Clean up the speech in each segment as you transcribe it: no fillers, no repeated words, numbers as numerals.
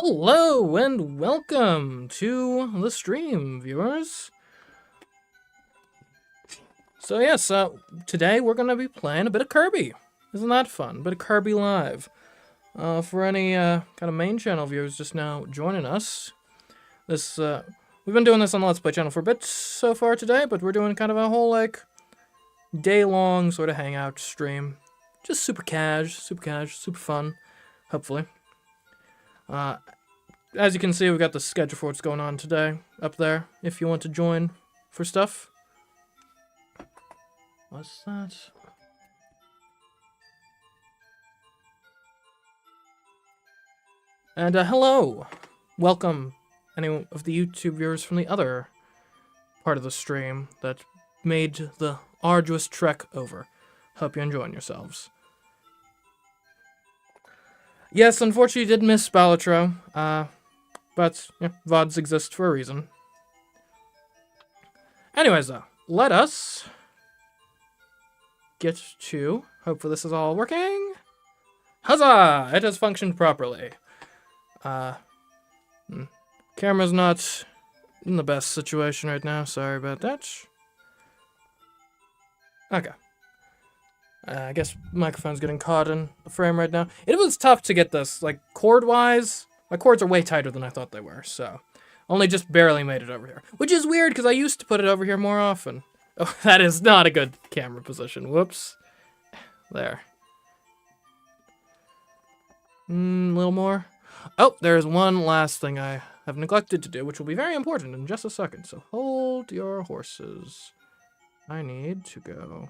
Hello and welcome to the stream, viewers. So yes, today we're going to be playing a bit of Kirby. Isn't that fun? A bit of Kirby Live. For any kind of main channel viewers just now joining us, we've been doing this on the Let's Play channel for a bit so far today, but we're doing kind of a whole day-long sort of hangout stream. Just super super fun, hopefully. As you can see, we've got the schedule for what's going on today up there, if you want to join for stuff. What's that? And hello! Welcome, any of the YouTube viewers from the other part of the stream that made the arduous trek over. Hope you're enjoying yourselves. Yes, unfortunately you did miss Balatro, but yeah, VODs exist for a reason. Anyways, though, let us get to... Hopefully this is all working. Huzzah! It has functioned properly. Camera's not in the best situation right now. Sorry about that. Okay. I guess microphone's getting caught in the frame right now. It was tough to get this, cord-wise. My cords are way tighter than I thought they were, so... Only just barely made it over here. Which is weird, because I used to put it over here more often. Oh, that is not a good camera position. Whoops. There. A little more. Oh, there's one last thing I have neglected to do, which will be very important in just a second. So hold your horses. I need to go...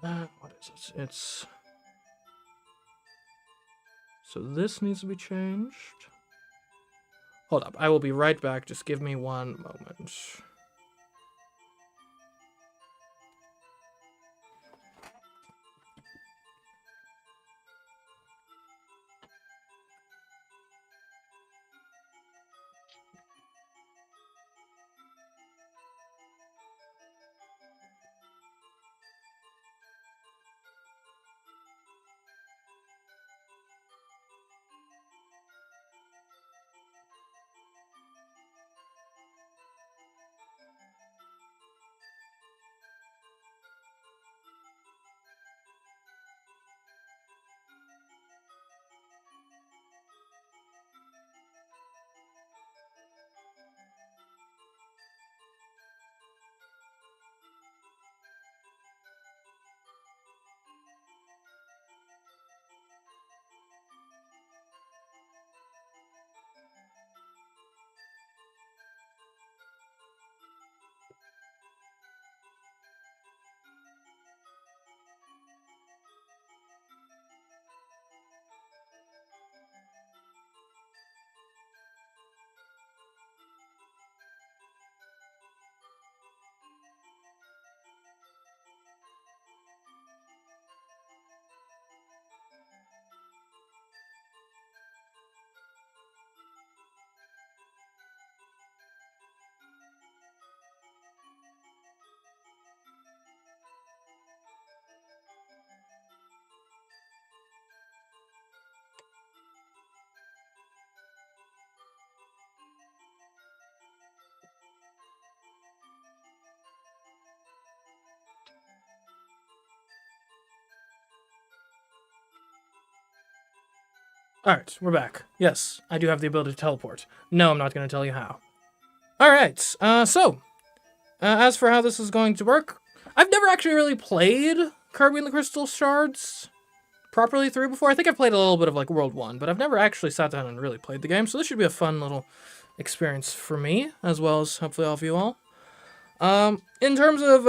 what is it? It's... So this needs to be changed. Hold up. I will be right back. Just give me one moment. Alright, we're back. Yes, I do have the ability to teleport. No, I'm not going to tell you how. Alright, as for how this is going to work, I've never actually really played Kirby and the Crystal Shards properly through before. I think I've played a little bit of World 1, but I've never actually sat down and really played the game, so this should be a fun little experience for me, as well as hopefully all of you all. In terms of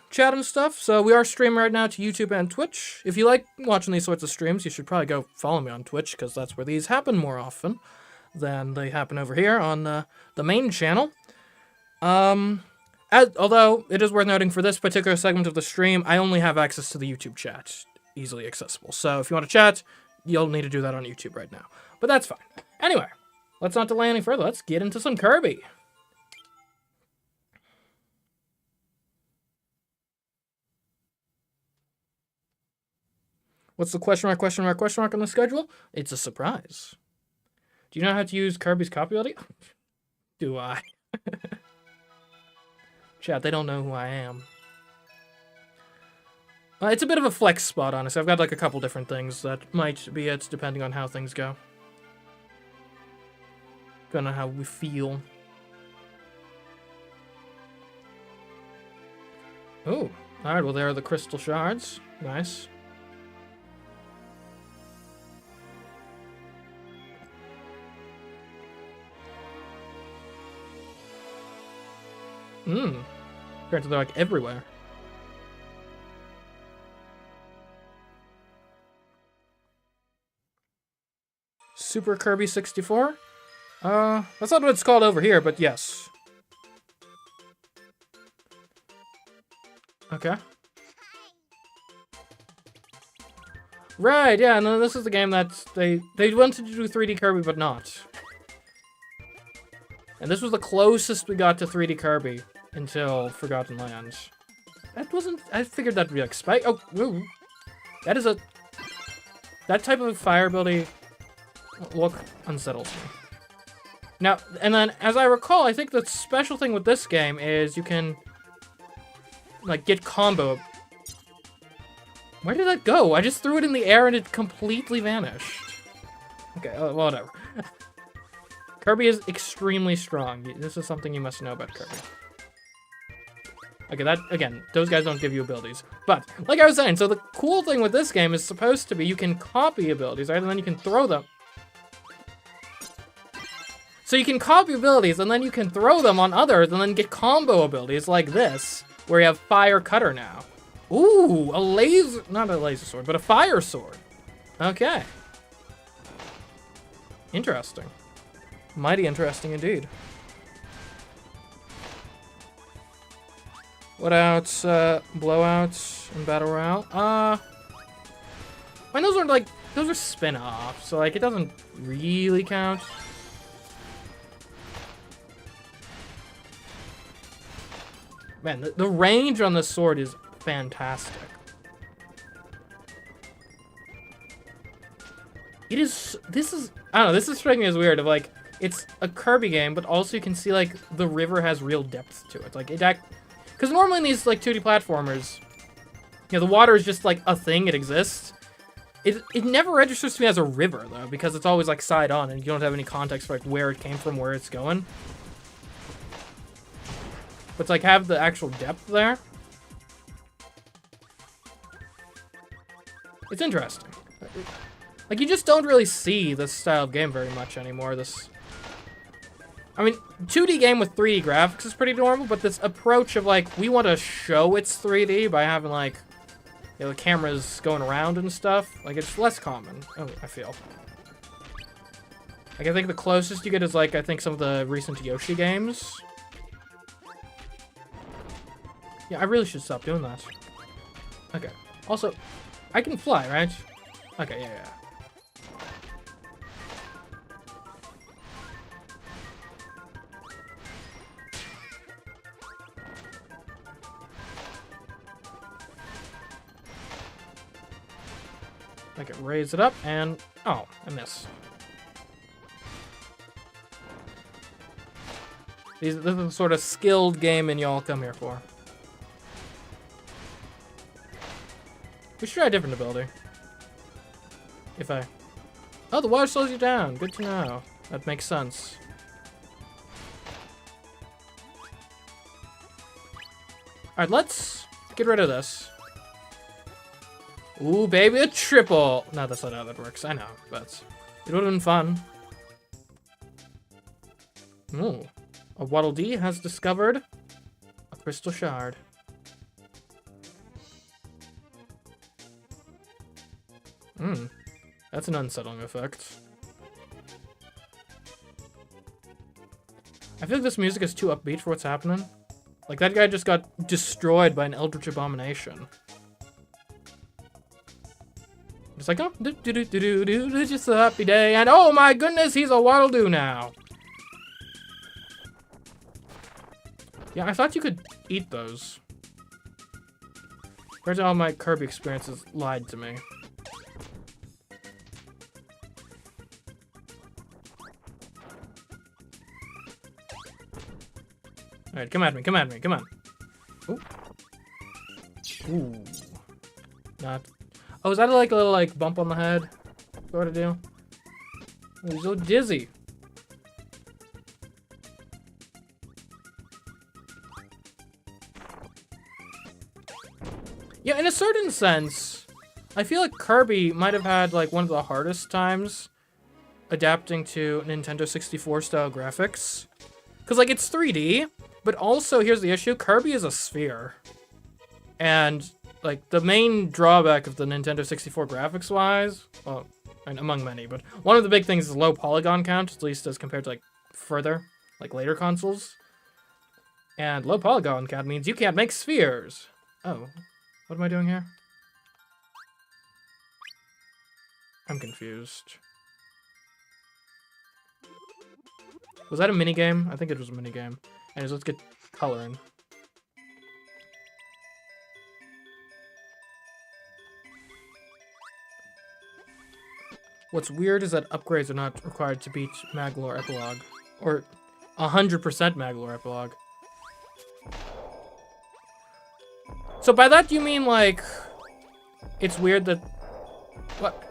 chat and stuff, so we are streaming right now to YouTube and Twitch. If you like watching these sorts of streams, you should probably go follow me on Twitch, because that's where these happen more often than they happen over here on the main channel. Although, it is worth noting for this particular segment of the stream, I only have access to the YouTube chat, easily accessible. So if you want to chat, you'll need to do that on YouTube right now. But that's fine. Anyway, let's not delay any further. Let's get into some Kirby. What's the question mark, question mark, question mark on the schedule? It's a surprise. Do you know how to use Kirby's copy ability? Do I? Chat, they don't know who I am. It's a bit of a flex spot, honestly. I've got like a couple different things that might be it, depending on how things go. Depending on how we feel. Oh, alright, well there are the crystal shards. Nice. Apparently they're like everywhere. Super Kirby 64? That's not what it's called over here, but yes. Okay. Right, yeah, no, this is the game that they wanted to do 3D Kirby, but not. And this was the closest we got to 3D Kirby until Forgotten Lands. That wasn't... I figured that'd be like Spike... Oh, ooh. That is a... That type of fire ability look unsettles me. Now, and then, as I recall, I think the special thing with this game is you can... like, get combo. Where did that go? I just threw it in the air and it completely vanished. Okay, whatever. Kirby is extremely strong. This is something you must know about Kirby. Okay, that, again, those guys don't give you abilities. But, like I was saying, so the cool thing with this game is supposed to be you can copy abilities, right? And then you can throw them. So you can copy abilities, and then you can throw them on others, and then get combo abilities like this, where you have Fire Cutter now. Ooh, a laser... Not a laser sword, but a fire sword. Okay. Interesting. Mighty interesting indeed. What else? Blowouts and Battle Royale. I mean, those are like... Those are spin-offs, so like, it doesn't really count. Man, the range on this sword is fantastic. It is... This is... I don't know, this is striking me as weird of like... It's a Kirby game, but also you can see like the river has real depth to it. Like, it because normally in these like 2D platformers, you know, the water is just like a thing, it exists. It never registers to me as a river though, because it's always like side on and you don't have any context for like where it came from, where it's going. But to like have the actual depth there. It's interesting. Like, you just don't really see this style of game very much anymore. I mean, 2D game with 3D graphics is pretty normal, but this approach of, like, we want to show it's 3D by having, like, you know, the cameras going around and stuff, like, it's less common, I feel. Like, I think the closest you get is, like, I think some of the recent Yoshi games. Yeah, I really should stop doing that. Okay. Also, I can fly, right? Okay, yeah. Okay, raise it up, and... Oh, I miss. This is the sort of skilled gaming y'all come here for. We should try a different ability. Oh, the water slows you down. Good to know. That makes sense. Alright, let's get rid of this. Ooh, baby, a triple! No, that's not how that works. I know, but it would have been fun. Ooh. A Waddle Dee has discovered a crystal shard. That's an unsettling effect. I feel like this music is too upbeat for what's happening. Like, that guy just got destroyed by an eldritch abomination. It's like, oh, it's just a happy day, and oh my goodness, he's a Waddle-Doo now. Yeah, I thought you could eat those. Where's all my Kirby experiences lied to me? Alright, come at me, come at me, come on. Ooh. Ooh. Not. Oh, is that like a little like bump on the head sort of deal? I'm so dizzy. Yeah, in a certain sense, I feel like Kirby might have had like one of the hardest times adapting to Nintendo 64 style graphics. Because like it's 3D, but also here's the issue, Kirby is a sphere. And like the main drawback of the Nintendo 64 graphics wise, well, and among many, but one of the big things is low polygon count, at least as compared to like further, like later consoles. And low polygon count means you can't make spheres. Oh, what am I doing here? I'm confused. Was that a minigame? I think it was a minigame. Anyways, let's get coloring. What's weird is that upgrades are not required to beat Maglore Epilogue. Or 100% Maglore Epilogue. So by that you mean, like, it's weird that... What?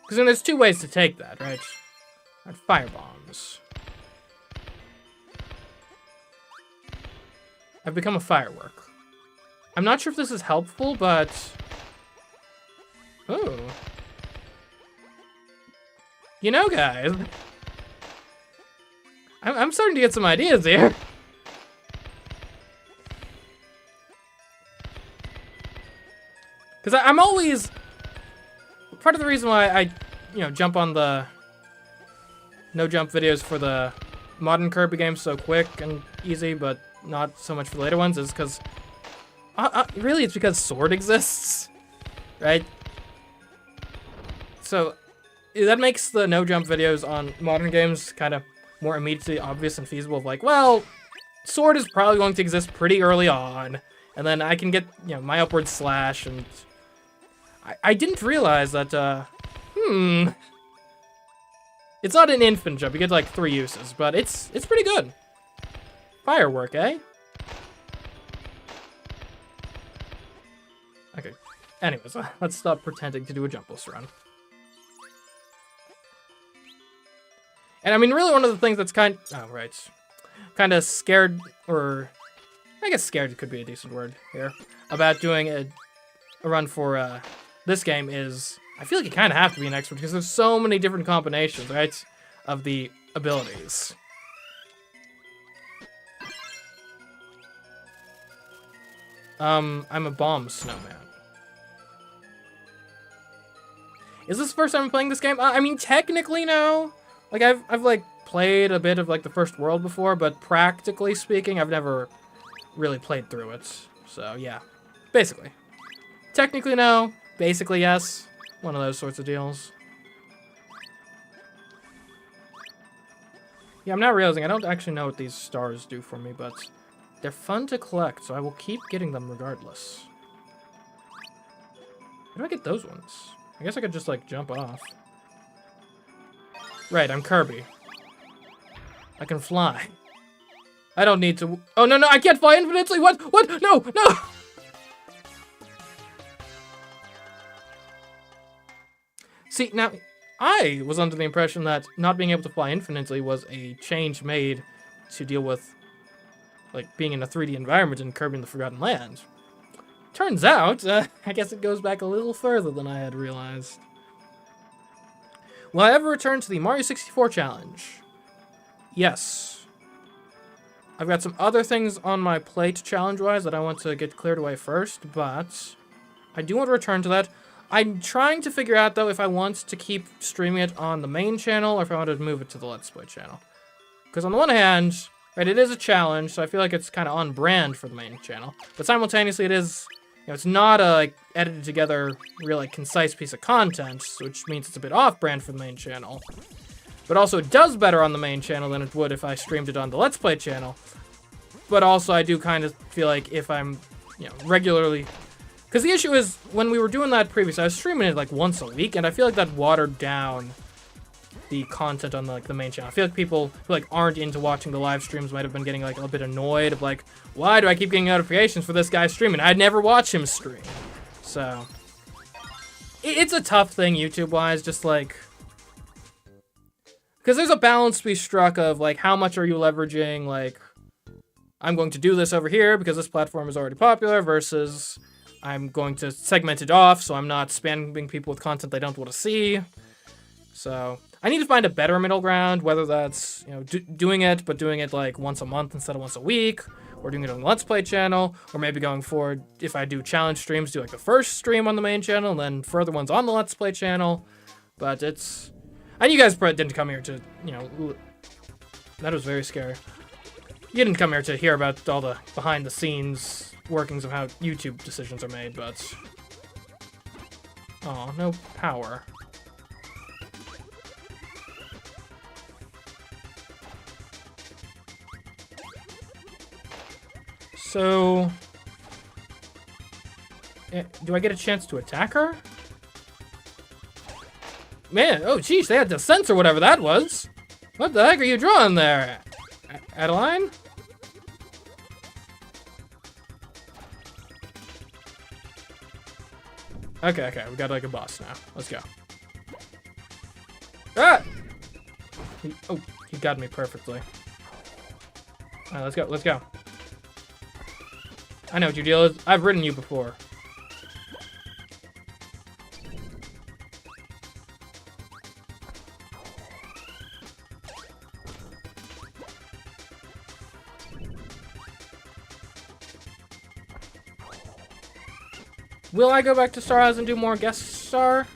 Because then there's two ways to take that, right? Fire bombs. I've become a firework. I'm not sure if this is helpful, but... Oh. You know, guys. I'm starting to get some ideas here. Because I'm always... Part of the reason why I, jump on the no-jump videos for the modern Kirby games so quick and easy, but not so much for the later ones, is because... really, it's because Sword exists, right? So, that makes the no-jump videos on modern games kind of more immediately obvious and feasible of like, well, Sword is probably going to exist pretty early on, and then I can get, my upward slash, and... I didn't realize that, It's not an infinite jump, you get like 3 uses, but it's pretty good. Firework, eh? Okay, anyways, let's stop pretending to do a jumpless run. And I mean, really one of the things that's kind of scared, or I guess scared could be a decent word here, about doing a run for this game is, I feel like you kind of have to be an expert because there's so many different combinations, right, of the abilities. I'm a bomb snowman. Is this the first time I'm playing this game? I mean, technically, no. Like, I've like, played a bit of, like, the first world before, but practically speaking, I've never really played through it. So, yeah. Basically. Technically, no. Basically, yes. One of those sorts of deals. Yeah, I'm now realizing I don't actually know what these stars do for me, but they're fun to collect, so I will keep getting them regardless. How do I get those ones? I guess I could just, like, jump off. Right, I'm Kirby. I can fly. I don't need to... Oh, no, I can't fly infinitely! What? No! See, now, I was under the impression that not being able to fly infinitely was a change made to deal with, like, being in a 3D environment in Kirby in the Forgotten Land. Turns out, I guess it goes back a little further than I had realized. Will I ever return to the Mario 64 challenge? Yes. I've got some other things on my plate challenge-wise that I want to get cleared away first, but I do want to return to that. I'm trying to figure out, though, if I want to keep streaming it on the main channel or if I want to move it to the Let's Play channel. Because on the one hand, right, it is a challenge, so I feel like it's kind of on brand for the main channel. But simultaneously, it is, it's not a, like, edited together, real, like, concise piece of content, which means it's a bit off-brand for the main channel. But also, it does better on the main channel than it would if I streamed it on the Let's Play channel. But also, I do kind of feel like if I'm, regularly... Because the issue is, when we were doing that previously, I was streaming it like once a week, and I feel like that watered down the content on like the main channel. I feel like people who like aren't into watching the live streams might have been getting like a bit annoyed of like, why do I keep getting notifications for this guy streaming? I'd never watch him stream. So it's a tough thing YouTube-wise, just like, because there's a balance to be struck of like how much are you leveraging like, I'm going to do this over here because this platform is already popular versus I'm going to segment it off so I'm not spamming people with content they don't want to see. So I need to find a better middle ground, whether that's, you know, doing it, but doing it like once a month instead of once a week, or doing it on the Let's Play channel, or maybe going forward, if I do challenge streams, do like the first stream on the main channel and then further ones on the Let's Play channel. But it's, and you guys probably didn't come here to, you know, that was very scary. You didn't come here to hear about all the behind the scenes workings of how YouTube decisions are made, but, oh, no power. So, do I get a chance to attack her? Man, oh geez, they had to censor whatever that was. What the heck are you drawing there, Adeline? Okay, we got like a boss now. Let's go. Ah! He got me perfectly. Alright, let's go. I know what your deal is. I've ridden you before. Will I go back to Star House and do more guest star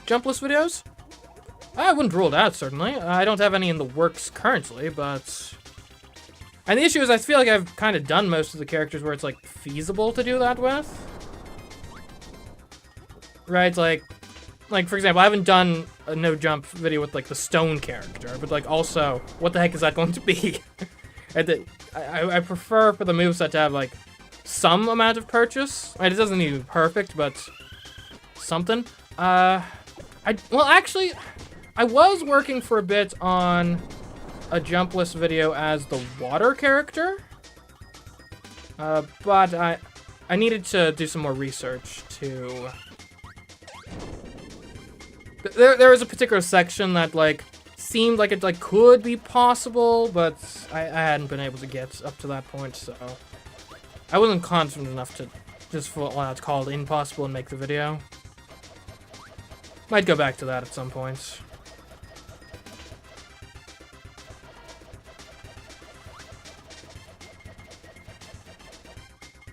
jumpless videos? I wouldn't rule it out, certainly. I don't have any in the works currently, but... And the issue is I feel like I've kind of done most of the characters where it's, like, feasible to do that with. Right, like, for example, I haven't done a no-jump video with, like, the stone character, but, like, also, what the heck is that going to be? I prefer for the moveset to have, like, some amount of purchase. Right, it doesn't need to be perfect, but something. Well, actually, I was working for a bit on a jumpless video as the water character, but I needed to do some more research to... There was a particular section that, like, seemed like it, like, could be possible, but I hadn't been able to get up to that point, so... I wasn't confident enough to just full out call it impossible and make the video. Might go back to that at some point.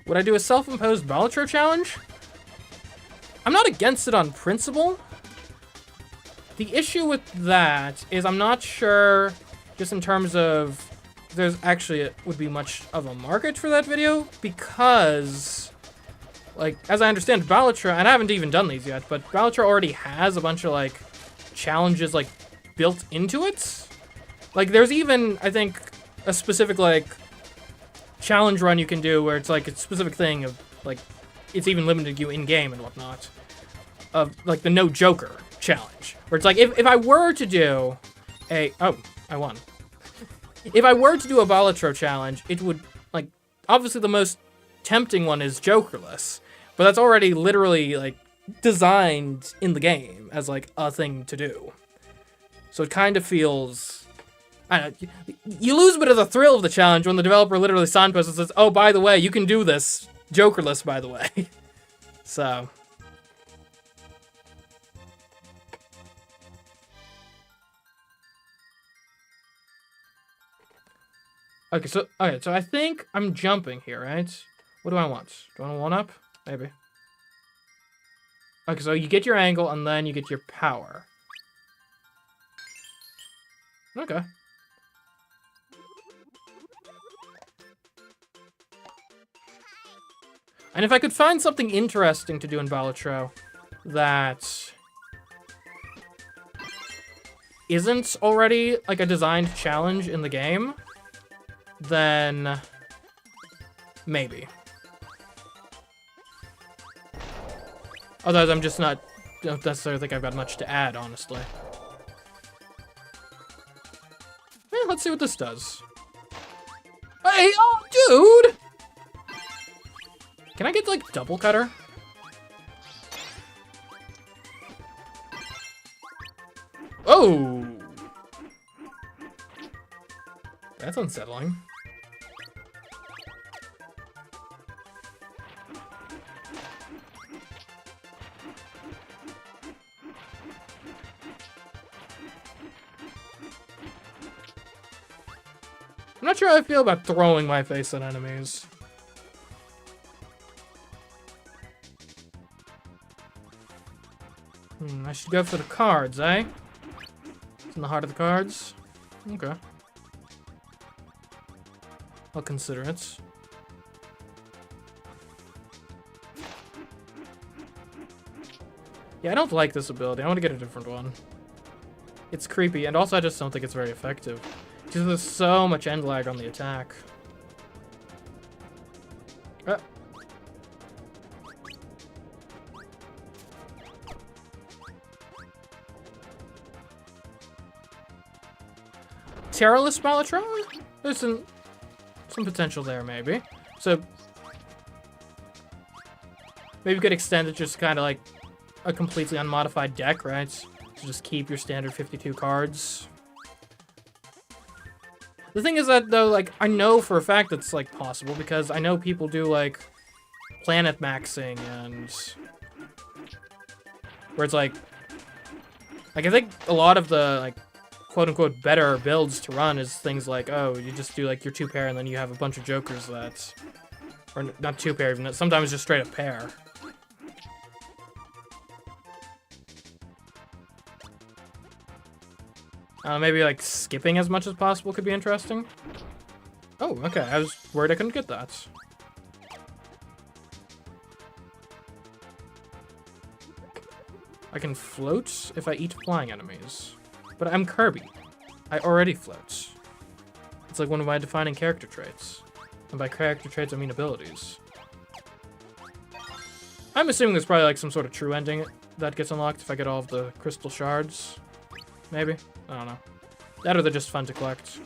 Would I do a self-imposed Balatro challenge? I'm not against it on principle. The issue with that is I'm not sure, just in terms of there's actually would be much of a market for that video, because, like, as I understand, Balatro, and I haven't even done these yet, but Balatro already has a bunch of, like, challenges, like, built into it. Like, there's even, I think, a specific, like, challenge run you can do where it's, like, a specific thing of, like, it's even limited you in-game and whatnot. Of, like, the no Joker challenge. Where it's like, if I were to do a... Oh, I won. If I were to do a Balatro challenge, it would, like, obviously the most tempting one is Jokerless, but that's already literally, like, designed in the game as, like, a thing to do. So it kind of feels, I don't know, you lose a bit of the thrill of the challenge when the developer literally signposts and says, oh, by the way, you can do this, Jokerless, by the way. So... Okay, so I think I'm jumping here, right? What do I want? Do I want a one-up? Maybe. Okay, so you get your angle, and then you get your power. Okay. And if I could find something interesting to do in Balatro that isn't already, like, a designed challenge in the game, then maybe. Otherwise, I'm just don't necessarily think I've got much to add, honestly. let's see what this does. Hey, oh, dude! Can I get, like, double cutter? Oh! That's unsettling. I'm not sure how I feel about throwing my face at enemies. I should go for the cards, eh? It's in the heart of the cards. Okay. I'll consider it. Yeah, I don't like this ability. I want to get a different one. It's creepy, and also I just don't think it's very effective. Because there's so much end lag on the attack. Terrorless Balatron? There's some potential there, maybe. So, maybe you could extend it just kind of like a completely unmodified deck, right? So just keep your standard 52 cards. The thing is that, though, like, I know for a fact that's, like, possible, because I know people do, like, planet maxing, and where it's, like, I think a lot of the, like, quote-unquote better builds to run is things like, oh, you just do, like, your 2-pair, and then you have a bunch of jokers that, or not 2-pair even, sometimes just straight up pair. Maybe, like, skipping as much as possible could be interesting. Oh, okay. I was worried I couldn't get that. I can float if I eat flying enemies. But I'm Kirby. I already float. It's like one of my defining character traits. And by character traits, I mean abilities. I'm assuming there's probably, like, some sort of true ending that gets unlocked if I get all of the crystal shards. Maybe? I don't know. That or they're just fun to collect.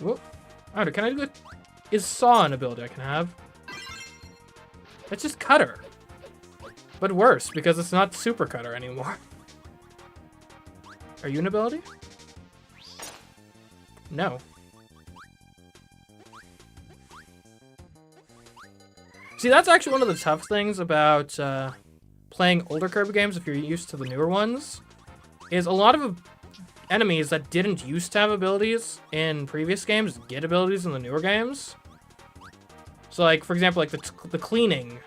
Whoop. Oh, can I do it? Is Saw an ability I can have? It's just Cutter. But worse, because it's not Super Cutter anymore. Are you an ability? No. See, that's actually one of the tough things about playing older Kirby games, if you're used to the newer ones, is a lot of enemies that didn't used to have abilities in previous games get abilities in the newer games. So, like, for example, like, the cleaning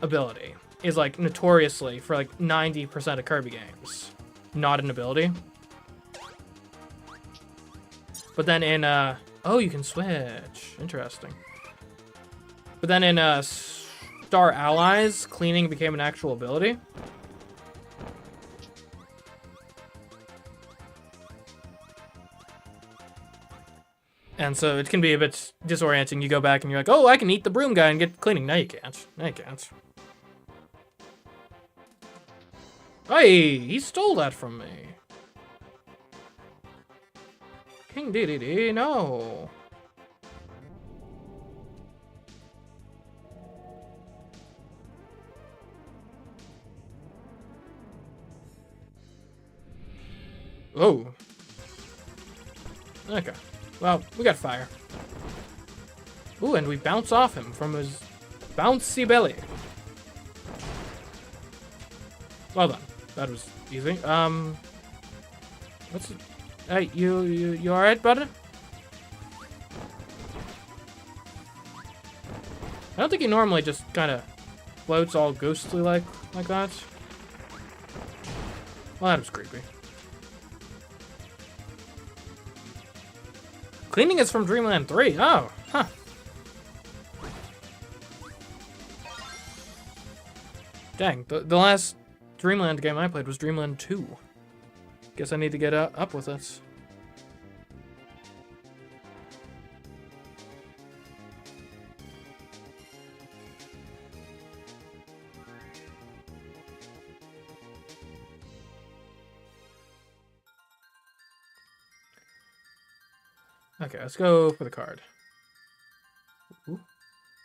ability is, like, notoriously, for, like, 90% of Kirby games, not an ability. But then in, oh, you can switch. Interesting. But then in Star Allies, cleaning became an actual ability. And so it can be a bit disorienting. You go back and you're like, oh, I can eat the broom guy and get cleaning. No, you can't. No, you can't. Hey, he stole that from me. King Dedede, no. Oh. Okay. Well, we got fire. Ooh, and we bounce off him from his bouncy belly. Well done. That was easy. What's it? Hey, you alright, brother? I don't think he normally just kind of floats all ghostly like that. Well, that was creepy. Cleaning is from Dreamland 3. Oh, huh. Dang, the last Dreamland game I played was Dreamland 2. Guess I need to get up with it. Okay, let's go for the card. Ooh.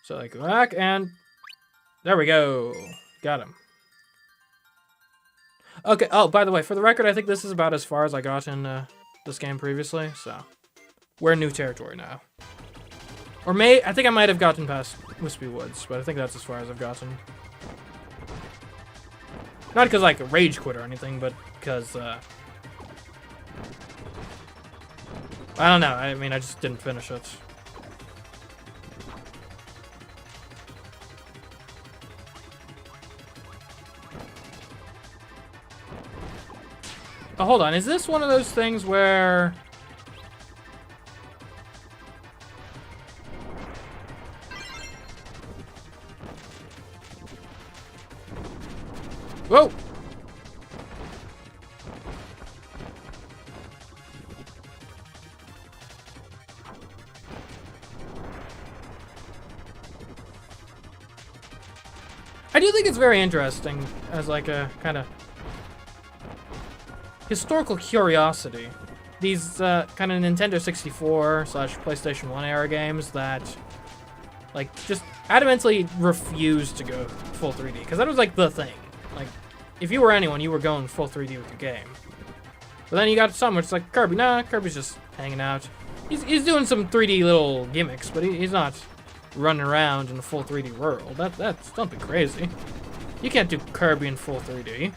So I go back and there we go. Got him. Okay, oh, by the way, for the record, I think this is about as far as I got in this game previously, so we're in new territory now. Or I think I might have gotten past Wispy Woods, but I think that's as far as I've gotten. Not because like a rage quit or anything, but because I don't know. I mean, I just didn't finish it. Oh, hold on. Is this one of those things where... Whoa! I do think it's very interesting as like a kind of historical curiosity. These kind of Nintendo 64 / PlayStation 1 era games that like just adamantly refused to go full 3D, because that was like the thing. Like if you were anyone, you were going full 3D with your game. But then you got some where it's like Kirby. Nah, Kirby's just hanging out. He's doing some 3D little gimmicks, but he's not running around in a full 3D world. That's don't be crazy. You can't do Kirby in full 3D.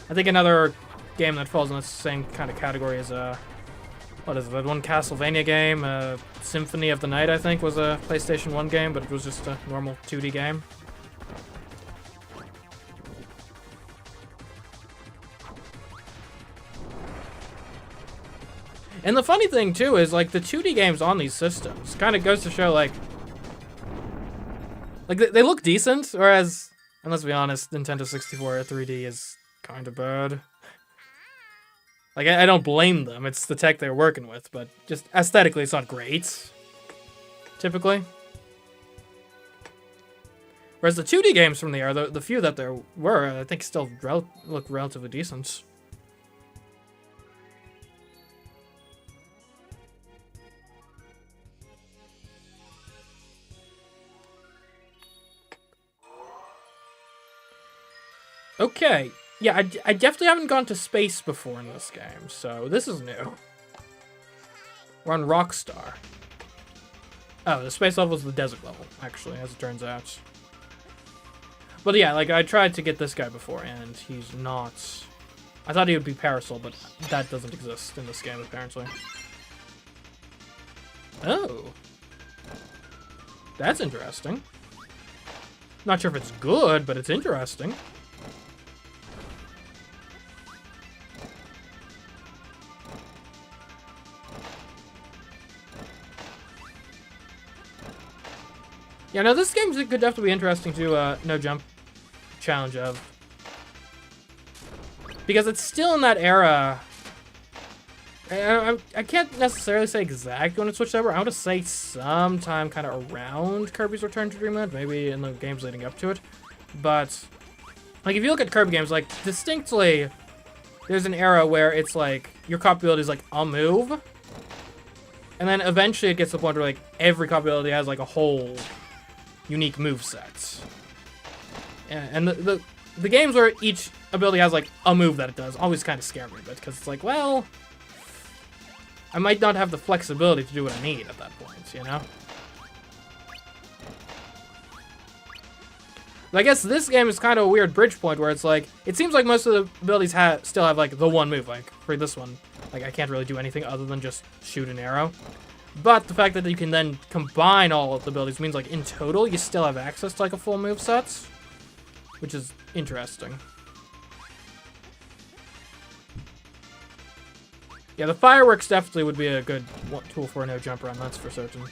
I think another game that falls in the same kind of category is what is it? That one Castlevania game, Symphony of the Night, I think, was a PlayStation 1 game, but it was just a normal 2D game. And the funny thing, too, is, like, the 2D games on these systems kind of goes to show, like, they look decent, whereas, and let's be honest, Nintendo 64 3D is kind of bad. Like, I don't blame them. It's the tech they're working with, but just aesthetically, it's not great, typically. Whereas the 2D games from the era, the few that there were, I think still look relatively decent. Okay, yeah, I definitely haven't gone to space before in this game, so this is new. We're on Rockstar. Oh, the space level is the desert level, actually, as it turns out. But yeah, like, I tried to get this guy before, and he's not... I thought he would be Parasol, but that doesn't exist in this game, apparently. Oh. That's interesting. Not sure if it's good, but it's interesting. Yeah, no, this game could definitely be interesting to no jump challenge of. Because it's still in that era. I can't necessarily say exactly when it switched over. I want to say sometime kind of around Kirby's Return to Dreamland, maybe in the games leading up to it. But, like, if you look at Kirby games, like, distinctly, there's an era where it's like, your cop ability is like a move. And then eventually it gets to the point where, like, every cop ability has, like, a whole unique moveset. And the games where each ability has like a move that it does always kind of scare me a bit, because it's like, well, I might not have the flexibility to do what I need at that point, you know? But I guess this game is kind of a weird bridge point where it's like, it seems like most of the abilities still have like the one move. Like for this one, like I can't really do anything other than just shoot an arrow. But the fact that you can then combine all of the abilities means, like, in total, you still have access to, like, a full moveset, which is interesting. Yeah, the fireworks definitely would be a good tool for a no-jump run, that's for certain.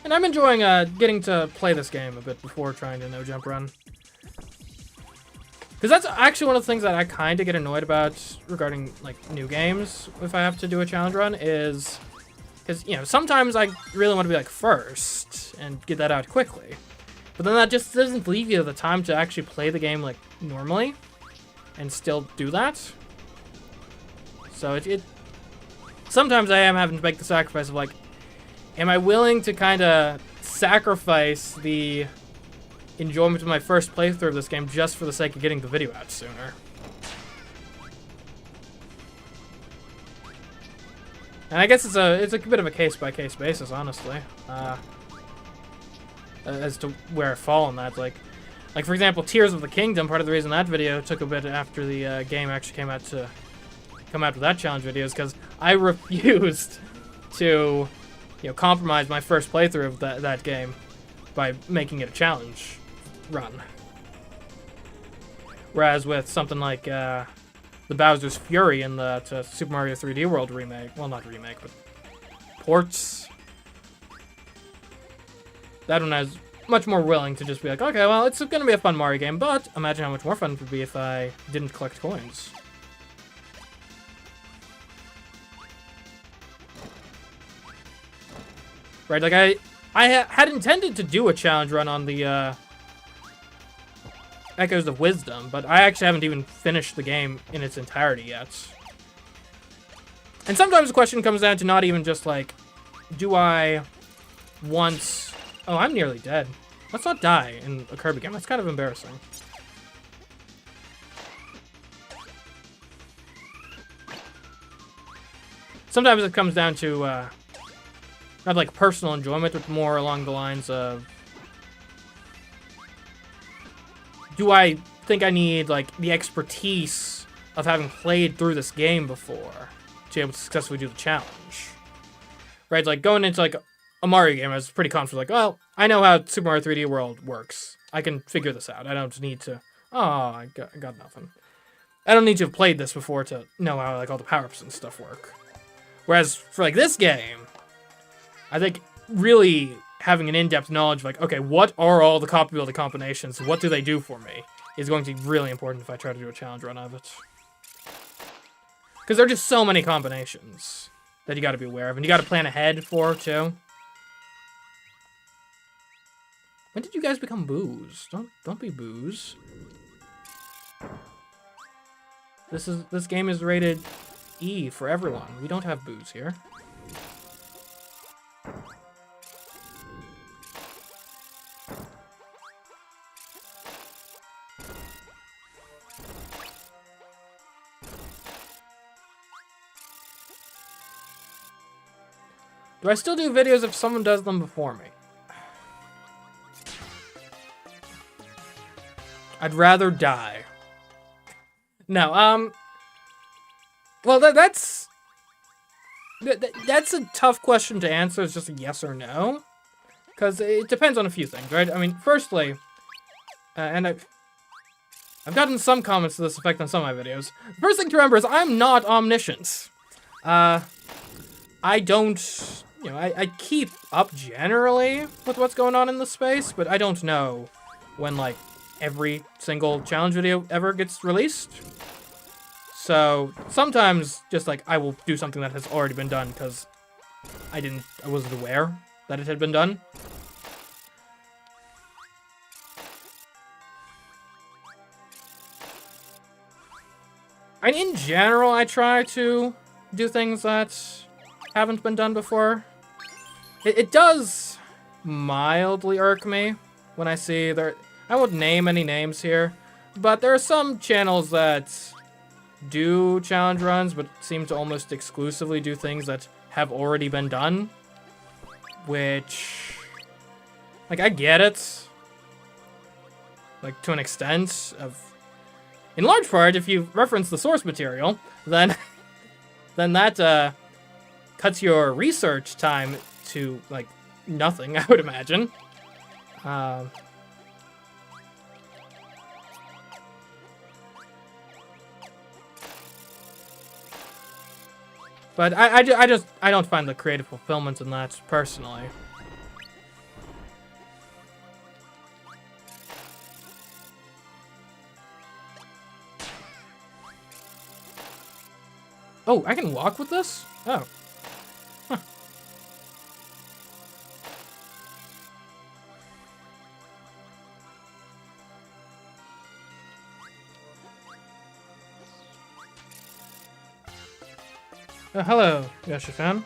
And I'm enjoying getting to play this game a bit before trying to no-jump run. Because that's actually one of the things that I kind of get annoyed about regarding, like, new games, if I have to do a challenge run, is Because, you know, sometimes I really want to be, like, first and get that out quickly. But then that just doesn't leave you the time to actually play the game, like, normally and still do that. So sometimes I am having to make the sacrifice of, like, am I willing to kind of sacrifice the enjoyment of my first playthrough of this game just for the sake of getting the video out sooner? And I guess it's a bit of a case-by-case basis, honestly, as to where I fall on that. Like for example, Tears of the Kingdom. Part of the reason that video took a bit after the game actually came out to come out with that challenge video is because I refused to, you know, compromise my first playthrough of that game by making it a challenge run. Whereas with something like the Bowser's Fury in the Super Mario 3D World remake. Well, not remake, but ports. That one I was much more willing to just be like, okay, well, it's going to be a fun Mario game, but imagine how much more fun it would be if I didn't collect coins. Right, like I had intended to do a challenge run on the Echoes of Wisdom, but I actually haven't even finished the game in its entirety yet. And sometimes the question comes down to not even just like, do I want... Oh, I'm nearly dead. Let's not die in a Kirby game. That's kind of embarrassing. Sometimes it comes down to not like personal enjoyment, but more along the lines of, do I think I need, like, the expertise of having played through this game before to be able to successfully do the challenge? Right, like, going into, like, a Mario game, I was pretty confident, like, well, I know how Super Mario 3D World works. I can figure this out. I don't need to... Oh, I got nothing. I don't need to have played this before to know how, like, all the power-ups and stuff work. Whereas, for, like, this game, I think really having an in-depth knowledge of, like, okay, what are all the copy-building combinations? What do they do for me? Is going to be really important if I try to do a challenge run of it. Because there are just so many combinations that you got to be aware of, and you got to plan ahead for, too. When did you guys become boos? Don't be boos. This game is rated E for everyone. We don't have boos here. Do I still do videos if someone does them before me? I'd rather die. No, well, that's a tough question to answer. It's just a yes or no. Because it depends on a few things, right? I mean, firstly, and I've gotten some comments to this effect on some of my videos. The first thing to remember is I'm not omniscient. I don't... You know, I keep up generally with what's going on in the space, but I don't know when, like, every single challenge video ever gets released. So sometimes just, like, I will do something that has already been done because I wasn't aware that it had been done. And in general, I try to do things that haven't been done before. It does mildly irk me when I see there... I won't name any names here, but there are some channels that do challenge runs, but seem to almost exclusively do things that have already been done. Which... Like, I get it. Like, to an extent of... In large part, if you reference the source material, then that cuts your research time to, like, nothing, I would imagine. But I don't find the creative fulfillment in that, personally. Oh, I can walk with this? Oh. Huh. Hello, Yoshi-fan.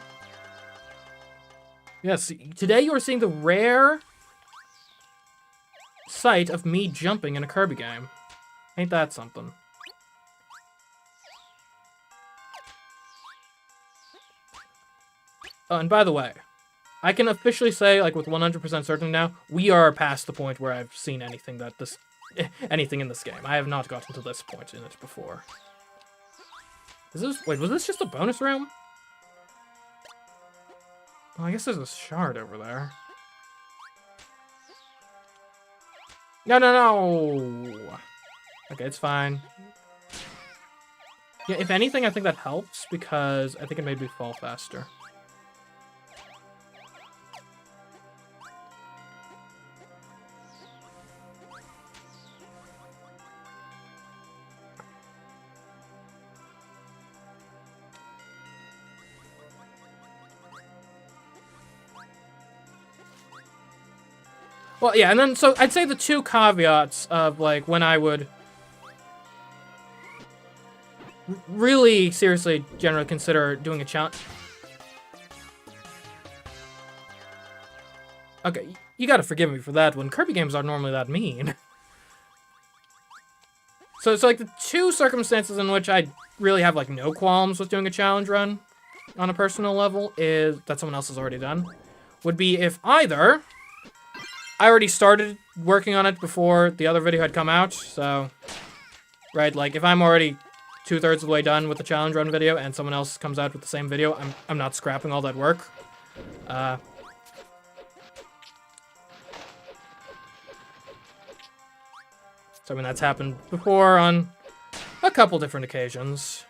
Yes, today you are seeing the rare sight of me jumping in a Kirby game. Ain't that something? Oh, and by the way, I can officially say, like, with 100% certainty now, we are past the point where I've seen anything anything in this game. I have not gotten to this point in it before. Wait, was this just a bonus room? Oh, I guess there's a shard over there. No, no, no! Okay, it's fine. Yeah, if anything, I think that helps, because I think it made me fall faster. Well, yeah, and then, so I'd say the two caveats of, like, when I would really seriously generally consider doing a challenge. Okay, you gotta forgive me for that one. Kirby games aren't normally that mean. So it's like the two circumstances in which I really have, like, no qualms with doing a challenge run on a personal level is that someone else has already done. Would be if either I already started working on it before the other video had come out, so, right, like, if I'm already 2/3 of the way done with the challenge run video and someone else comes out with the same video, I'm not scrapping all that work. So, I mean, that's happened before on a couple different occasions.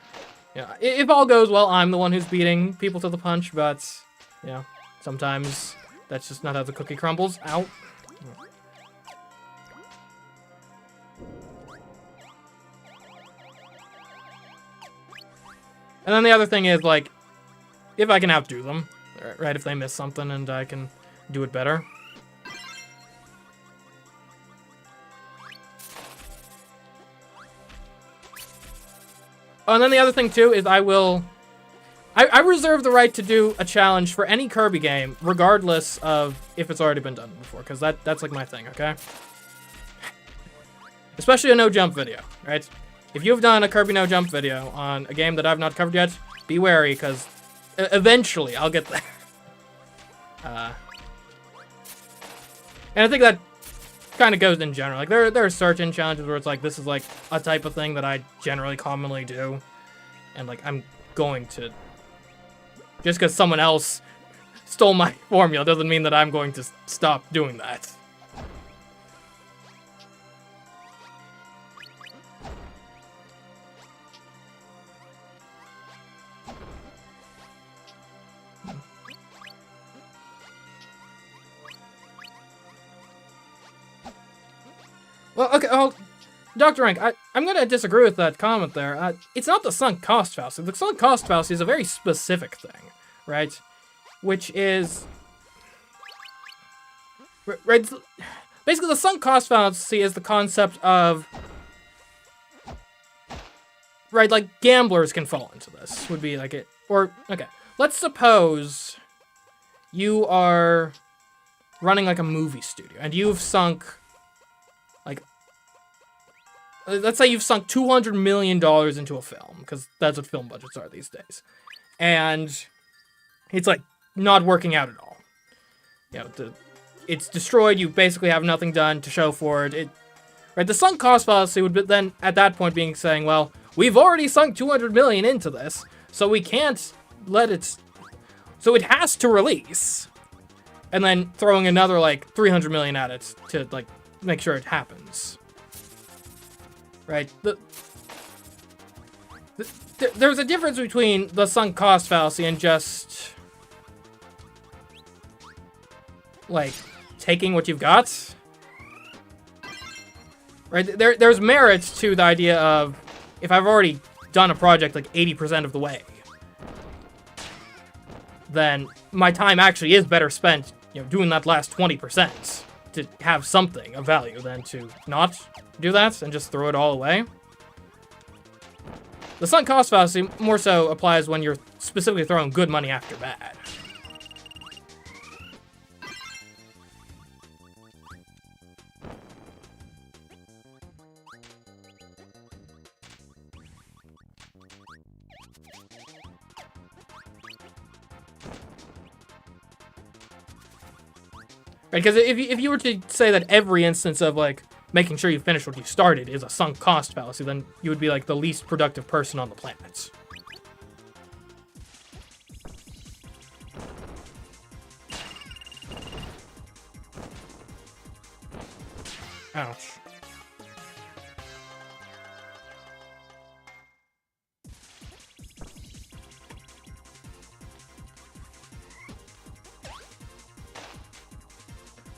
Yeah, if all goes well, I'm the one who's beating people to the punch, but, yeah, sometimes that's just not how the cookie crumbles. Ow. And then the other thing is, like, if I can outdo them, right, if they miss something and I can do it better. Oh, and then the other thing, too, is I reserve the right to do a challenge for any Kirby game, regardless of if it's already been done before, because that's, like, my thing, okay? Especially a no-jump video, right? If you've done a Kirby no-jump video on a game that I've not covered yet, be wary, because eventually I'll get there. And I think that kind of goes in general. Like, there are certain challenges where it's like, this is, like, a type of thing that I generally commonly do. And, like, I'm going to... Just because someone else stole my formula doesn't mean that I'm going to stop doing that. Well, okay, well, Dr. Rank, I'm going to disagree with that comment there. It's not the sunk cost fallacy. The sunk cost fallacy is a very specific thing, right? Which is... Right, basically, the sunk cost fallacy is the concept of... Right, like, gamblers can fall into this, would be like it. Or, okay, let's suppose you are running, like, a movie studio, and you've sunk... Like, let's say you've sunk $200 million into a film, because that's what film budgets are these days. And it's, like, not working out at all. You know, it's destroyed, you basically have nothing done to show for it. Right, the sunk cost fallacy would be then, at that point, being saying, well, we've already sunk $200 million into this, so we can't let it... So it has to release. And then throwing another, like, $300 million at it to, like, make sure it happens. Right? There's a difference between the sunk cost fallacy and just, like, taking what you've got. Right? There's merit to the idea of, if I've already done a project, like, 80% of the way, then my time actually is better spent, you know, doing that last 20%. To have something of value than to not do that and just throw it all away. The sunk cost fallacy more so applies when you're specifically throwing good money after bad. Right, because if you were to say that every instance of, like, making sure you finish what you started is a sunk cost fallacy, then you would be, like, the least productive person on the planet. Ouch.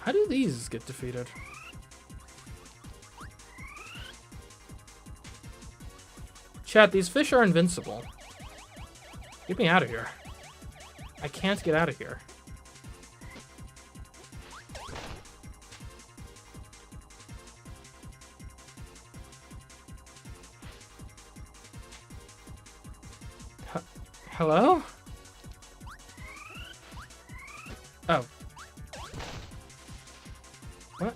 How do these get defeated? Chat, these fish are invincible. Get me out of here. I can't get out of here. Hello? Oh. What?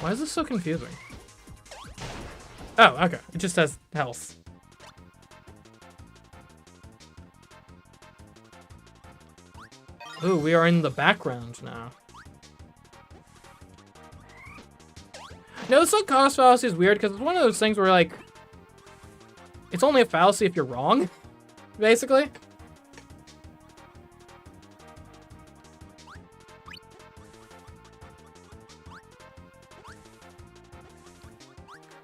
Why is this so confusing? Oh, okay. It just has health. Ooh, we are in the background now. No, the sunk cost fallacy is weird because it's one of those things where, like, it's only a fallacy if you're wrong, basically.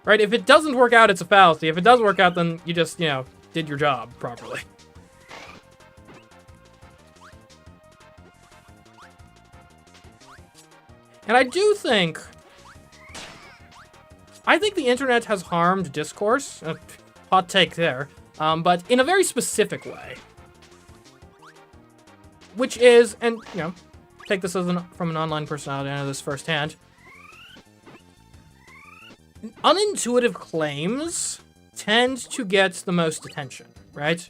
Right, if it doesn't work out, it's a fallacy. If it does work out, then you just, you know, did your job properly. And I think the internet has harmed discourse. Hot take there. But in a very specific way. Which is, and, you know, take this as from an online personality, I know this firsthand. Unintuitive claims tend to get the most attention, right?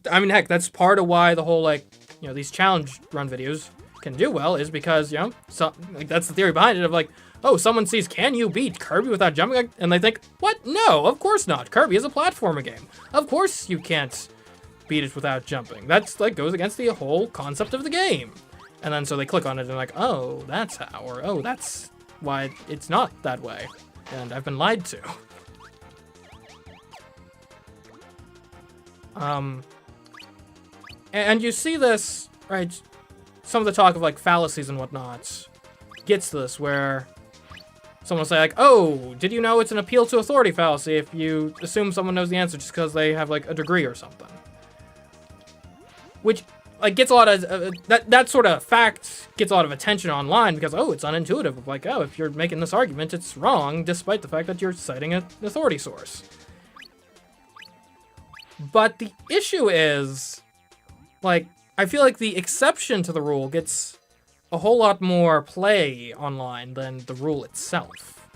I mean, heck, that's part of why the whole, like, you know, these challenge run videos can do well is because, you know, so, like, that's the theory behind it of, like, oh, someone sees, can you beat Kirby without jumping? And they think, what? No, of course not. Kirby is a platformer game. Of course you can't beat it without jumping. That's, like, goes against the whole concept of the game. And then so they click on it and like, oh, that's how, or oh, that's why it's not that way. And I've been lied to. And you see this, right? Some of the talk of, like, fallacies and whatnot gets this, where someone will say, like, oh, did you know it's an appeal to authority fallacy if you assume someone knows the answer just because they have, like, a degree or something? Which, like, gets a lot of, that sort of fact gets a lot of attention online because, oh, it's unintuitive. Like, oh, if you're making this argument, it's wrong, despite the fact that you're citing an authority source. But the issue is, like, I feel like the exception to the rule gets a whole lot more play online than the rule itself.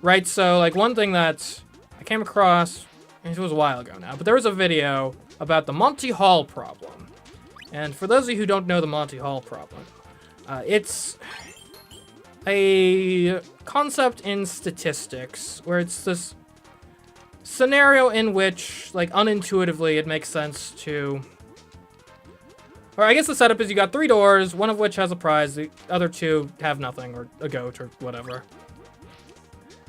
Right, so, like, one thing that I came across, it was a while ago now, but there was a video about the Monty Hall problem. And for those of you who don't know the Monty Hall problem, it's a concept in statistics where it's this scenario in which, like, unintuitively it makes sense to... Or I guess the setup is you got 3 doors, one of which has a prize, the other 2 have nothing, or a goat, or whatever.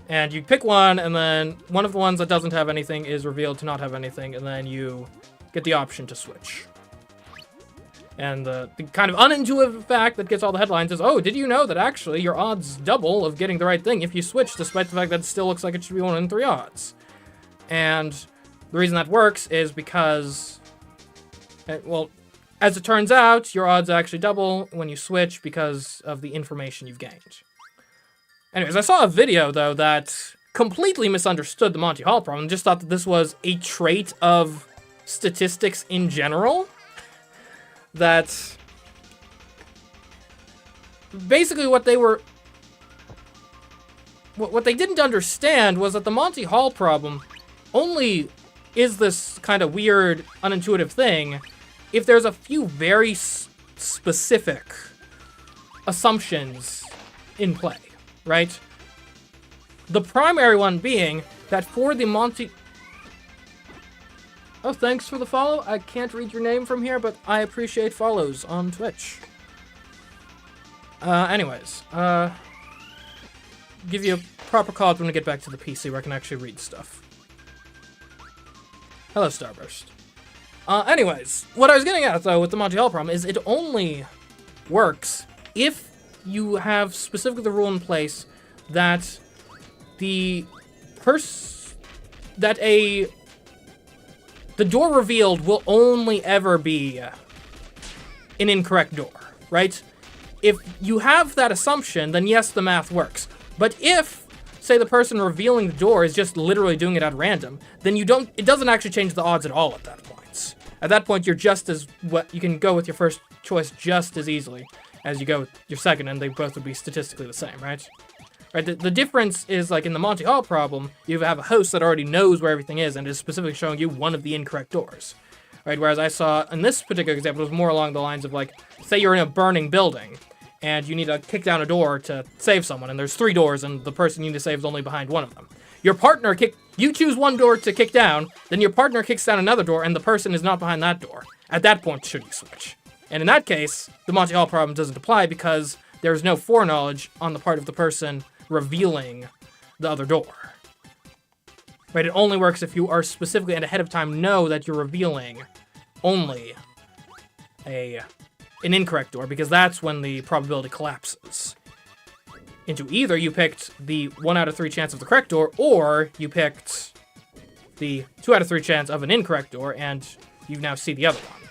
And you pick one, and then one of the ones that doesn't have anything is revealed to not have anything, and then you get the option to switch. And the kind of unintuitive fact that gets all the headlines is, oh, did you know that actually your odds double of getting the right thing if you switch, despite the fact that it still looks like it should be 1 in 3 odds? And the reason that works is because, well, as it turns out, your odds actually double when you switch because of the information you've gained. Anyways, I saw a video, though, that completely misunderstood the Monty Hall problem and just thought that this was a trait of statistics in general. That basically what they didn't understand was that the Monty Hall problem only is this kind of weird, unintuitive thing if there's a few very specific assumptions in play, right? The primary one being that for the Monty... Oh, thanks for the follow. I can't read your name from here, but I appreciate follows on Twitch. Anyways, give you a proper call when we get back to the PC where I can actually read stuff. Hello, Starburst. Anyways, what I was getting at, though, with the Monty Hall problem is it only works if you have specifically the rule in place that the door revealed will only ever be an incorrect door, right? If you have that assumption, then yes, the math works. But if, say, the person revealing the door is just literally doing it at random, then it doesn't actually change the odds at all at that point. At that point, you can go with your first choice just as easily as you go with your second, and they both would be statistically the same, right? Right. The difference is, like, in the Monty Hall problem, you have a host that already knows where everything is and is specifically showing you one of the incorrect doors. Right, whereas I saw, in this particular example, it was more along the lines of, like, say you're in a burning building, and you need to kick down a door to save someone, and there's 3 doors, and the person you need to save is only behind one of them. You choose one door to kick down, then your partner kicks down another door, and the person is not behind that door. At that point, should you switch? And in that case, the Monty Hall problem doesn't apply because there's no foreknowledge on the part of the person revealing the other door. Right, it only works if you are specifically and ahead of time know that you're revealing only an incorrect door, because that's when the probability collapses into either you picked the 1 out of 3 chance of the correct door, or you picked the 2 out of 3 chance of an incorrect door, and you now see the other one.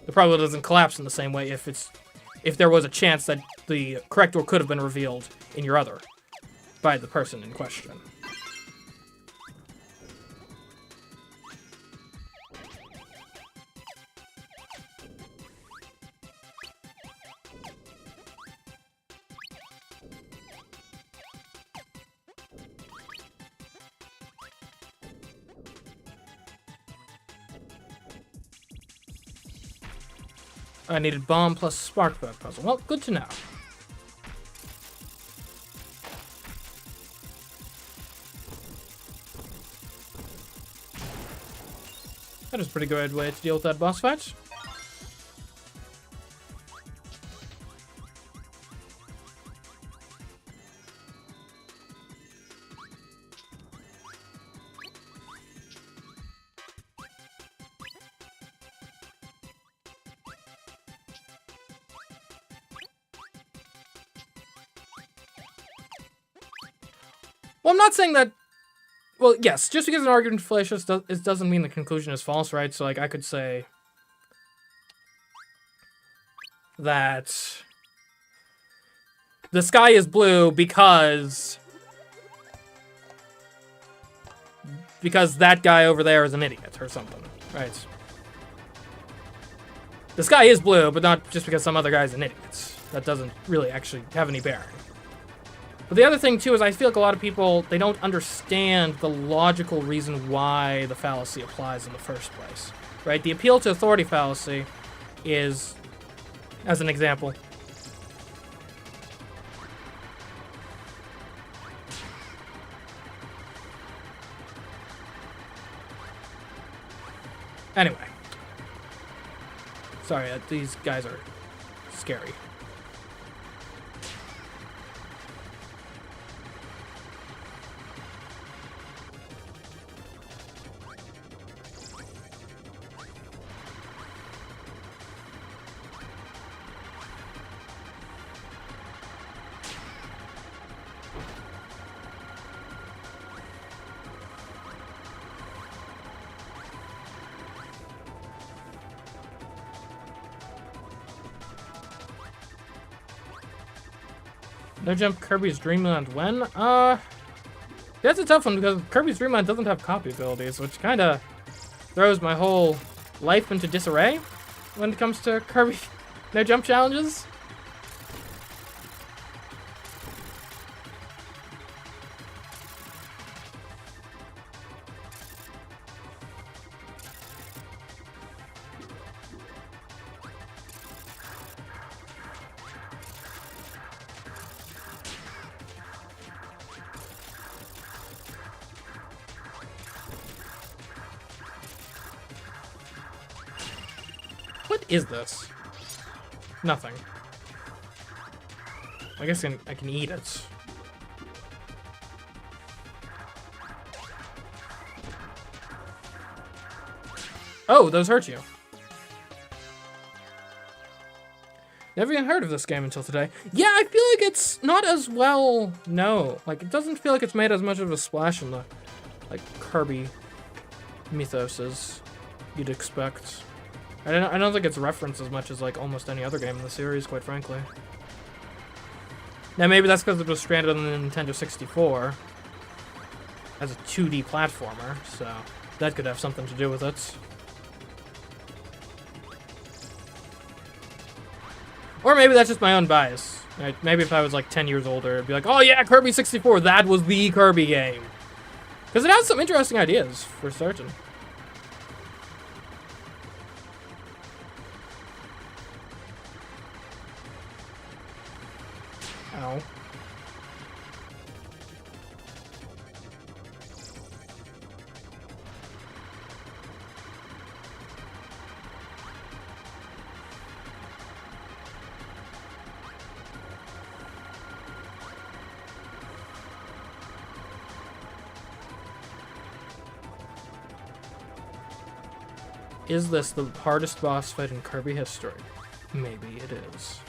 The probability doesn't collapse in the same way if there was a chance that the correct door could have been revealed in your other by the person in question. I needed bomb plus spark plug puzzle. Well, good to know. That is a pretty good way to deal with that boss fight. Well, I'm not saying that... Well, yes, just because an argument is fallacious doesn't mean the conclusion is false, right? So, like, I could say that the sky is blue because that guy over there is an idiot or something, right? The sky is blue, but not just because some other guy's an idiot. That doesn't really actually have any bearing. But the other thing, too, is I feel like a lot of people, they don't understand the logical reason why the fallacy applies in the first place, right? The appeal to authority fallacy is, as an example, anyway. Sorry, these guys are scary. No jump Kirby's Dream Land when? That's a tough one because Kirby's Dream Land doesn't have copy abilities, which kind of throws my whole life into disarray when it comes to Kirby no jump challenges. What is this? Nothing. I guess I can eat it. Oh, those hurt you. Never even heard of this game until today. Yeah, I feel like it's not as well known. Like, it doesn't feel like it's made as much of a splash in the, like, Kirby mythos as you'd expect. I don't think it's referenced as much as, like, almost any other game in the series, quite frankly. Now, maybe that's because it was stranded on the Nintendo 64 as a 2D platformer, so that could have something to do with it. Or maybe that's just my own bias. Right? Maybe if I was, like, 10 years older, it'd be like, oh yeah, Kirby 64, that was the Kirby game. Because it has some interesting ideas, for certain. Ow. Is this the hardest boss fight in Kirby history? Maybe it is.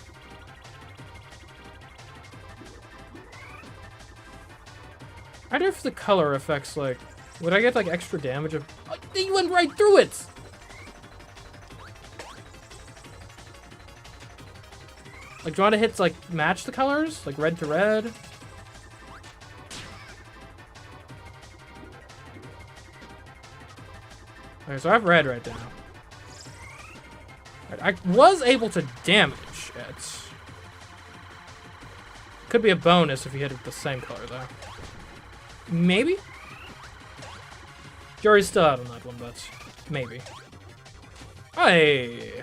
I wonder if the color affects, like, would I get, like, extra damage if... Oh, you went right through it! Like, do you want to hit, like, match the colors? Like, red to red? Okay, so I have red right now. Right, I was able to damage it. Could be a bonus if you hit it the same color, though. Maybe? Jury's still out on that one, but maybe. Hey!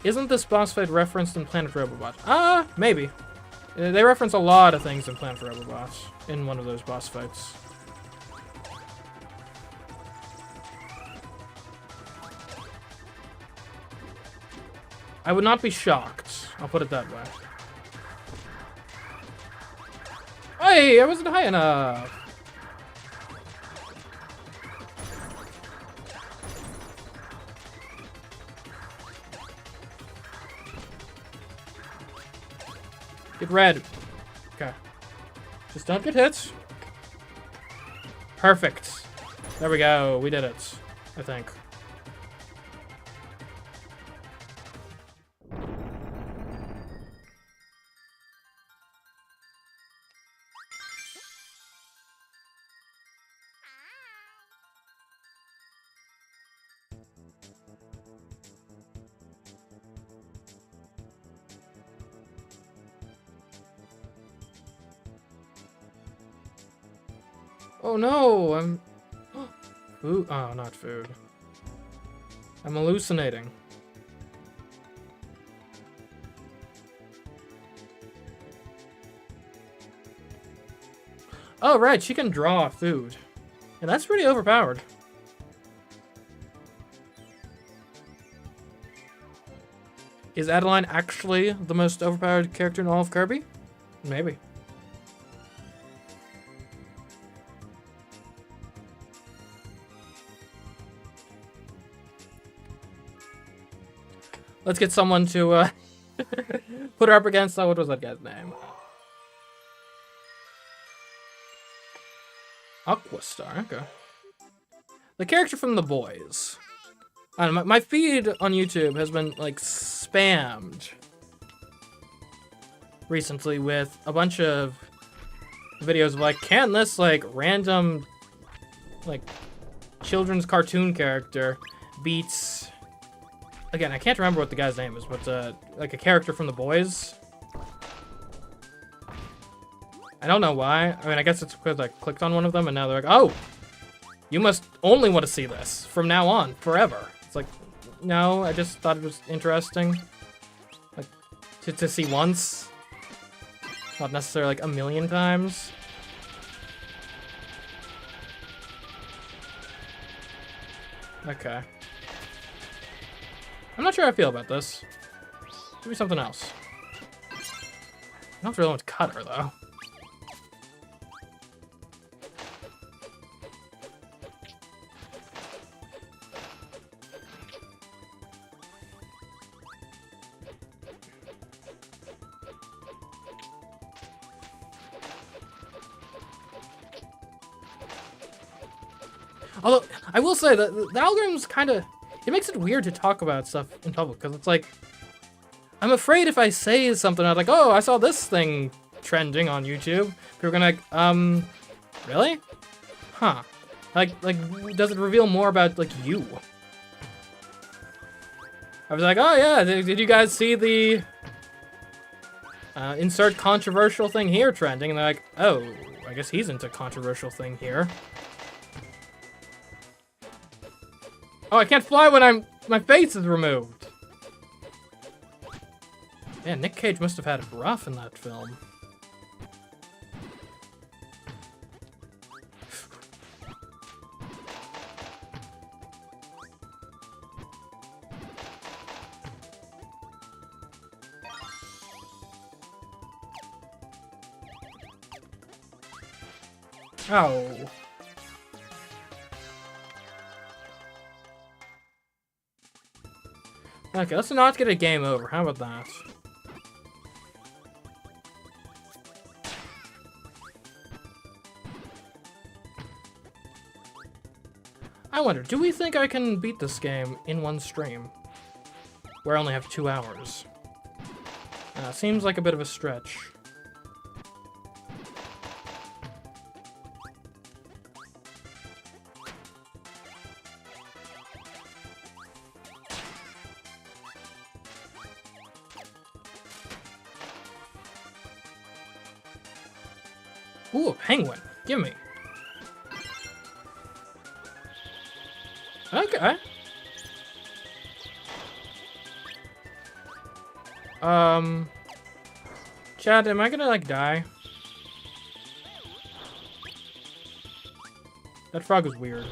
Isn't this boss fight referenced in Planet Robobot? Maybe. They reference a lot of things in Planet Robobot in one of those boss fights. I would not be shocked. I'll put it that way. Hey, I wasn't high enough. Get red. Okay. Just don't get hit. Perfect. There we go. We did it. I think. Oh no, I'm... Food? Oh, not food. I'm hallucinating. Oh, right, she can draw food. And that's pretty overpowered. Is Adeline actually the most overpowered character in all of Kirby? Maybe. Let's get someone to put her up against, what was that guy's name? Aquastar, okay. The character from The Boys. I don't know, my feed on YouTube has been, like, spammed recently with a bunch of videos of, like, can this, like, random, like, children's cartoon character beats... Again, I can't remember what the guy's name is, but, like, a character from The Boys. I don't know why. I mean, I guess it's because I clicked on one of them, and now they're like, oh! You must only want to see this from now on, forever. It's like, no, I just thought it was interesting. Like, to see once. Not necessarily like a million times. Okay. I'm not sure how I feel about this. Maybe something else. I don't really want to cut her, though. Although, I will say that the algorithm's kind of... It makes it weird to talk about stuff in public, because it's like... I'm afraid if I say something, I'm like, oh, I saw this thing trending on YouTube. People are gonna like, really? Huh. Like, does it reveal more about, like, you? I was like, oh yeah, did you guys see the... insert controversial thing here trending? And they're like, oh, I guess he's into controversial thing here. Oh, I can't fly when my face is removed. Yeah, Nick Cage must have had it rough in that film. Oh. Okay, let's not get a game over. How about that? I wonder, do we think I can beat this game in one stream? Where I only have 2 hours. Seems like a bit of a stretch. Ooh, a penguin. Gimme. Okay. Chad, am I gonna, like, die? That frog is weird.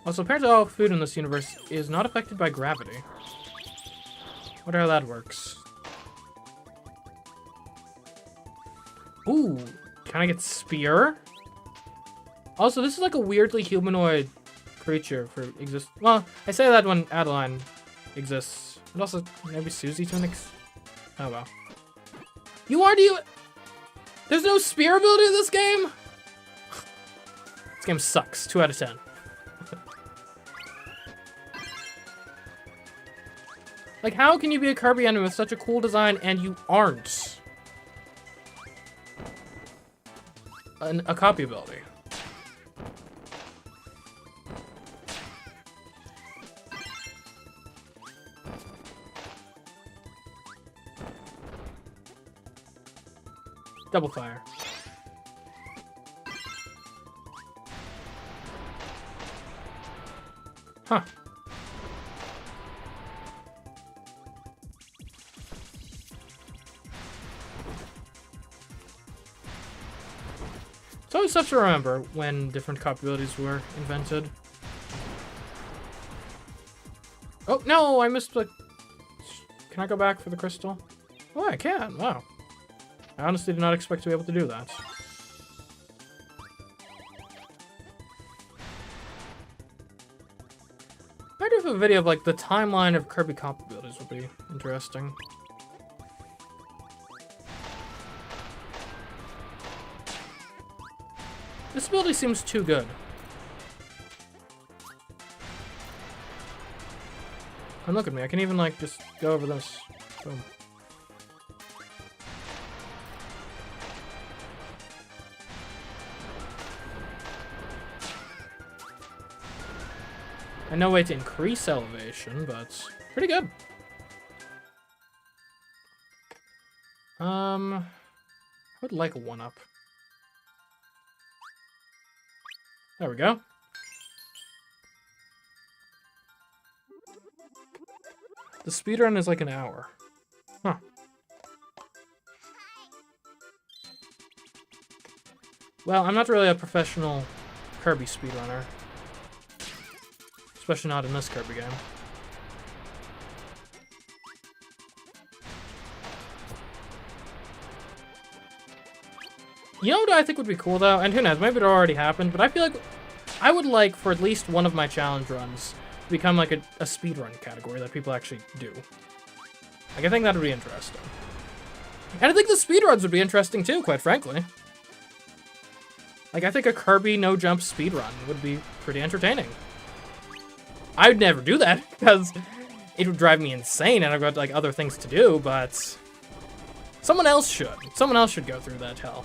Also, apparently all food in this universe is not affected by gravity. Wonder how that works. Ooh, can I get spear? Also, this is like a weirdly humanoid creature for exist. Well, I say that when Adeline exists. And also, maybe Susie to an oh well. You already... There's no spear ability in this game? This game sucks. 2 out of 10. Like, how can you be a Kirby enemy with such a cool design and you aren't? A copy ability. Double fire. Huh. It's always tough to remember when different cop abilities were invented. Oh, no, I missed the... Can I go back for the crystal? Oh, I can. Wow. I honestly did not expect to be able to do that. Maybe if a video of, like, the timeline of Kirby cop abilities would be interesting. This ability seems too good. And look at me, I can even, like, just go over this. Boom. And no way to increase elevation, but pretty good. I would like a 1-up. There we go. The speedrun is like an hour. Huh. Well, I'm not really a professional Kirby speedrunner. Especially not in this Kirby game. You know what I think would be cool, though? And who knows, maybe it already happened, but I feel like I would like for at least one of my challenge runs to become like a speedrun category that people actually do. Like, I think that would be interesting. And I think the speedruns would be interesting, too, quite frankly. Like, I think a Kirby no-jump speedrun would be pretty entertaining. I would never do that, because it would drive me insane, and I've got, like, other things to do, but someone else should. Someone else should go through that hell.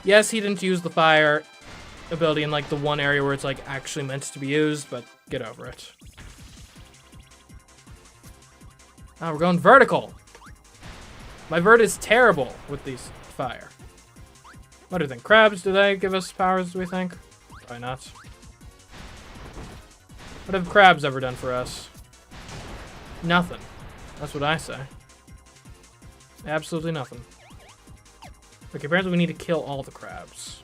Yes, he didn't use the fire ability in, like, the one area where it's, like, actually meant to be used, but get over it. Ah, we're going vertical. My vert is terrible with these fire. What do you think? Crabs, do they give us powers, do we think? Probably not. What have crabs ever done for us? Nothing. That's what I say. Absolutely nothing. Okay, apparently we need to kill all the crabs.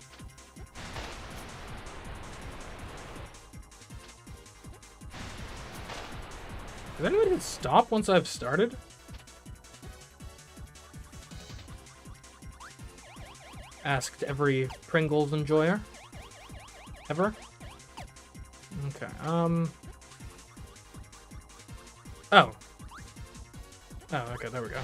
Does anybody hit stop once I've started? Asked every Pringles enjoyer. Ever? Okay, Oh. Oh, okay, there we go.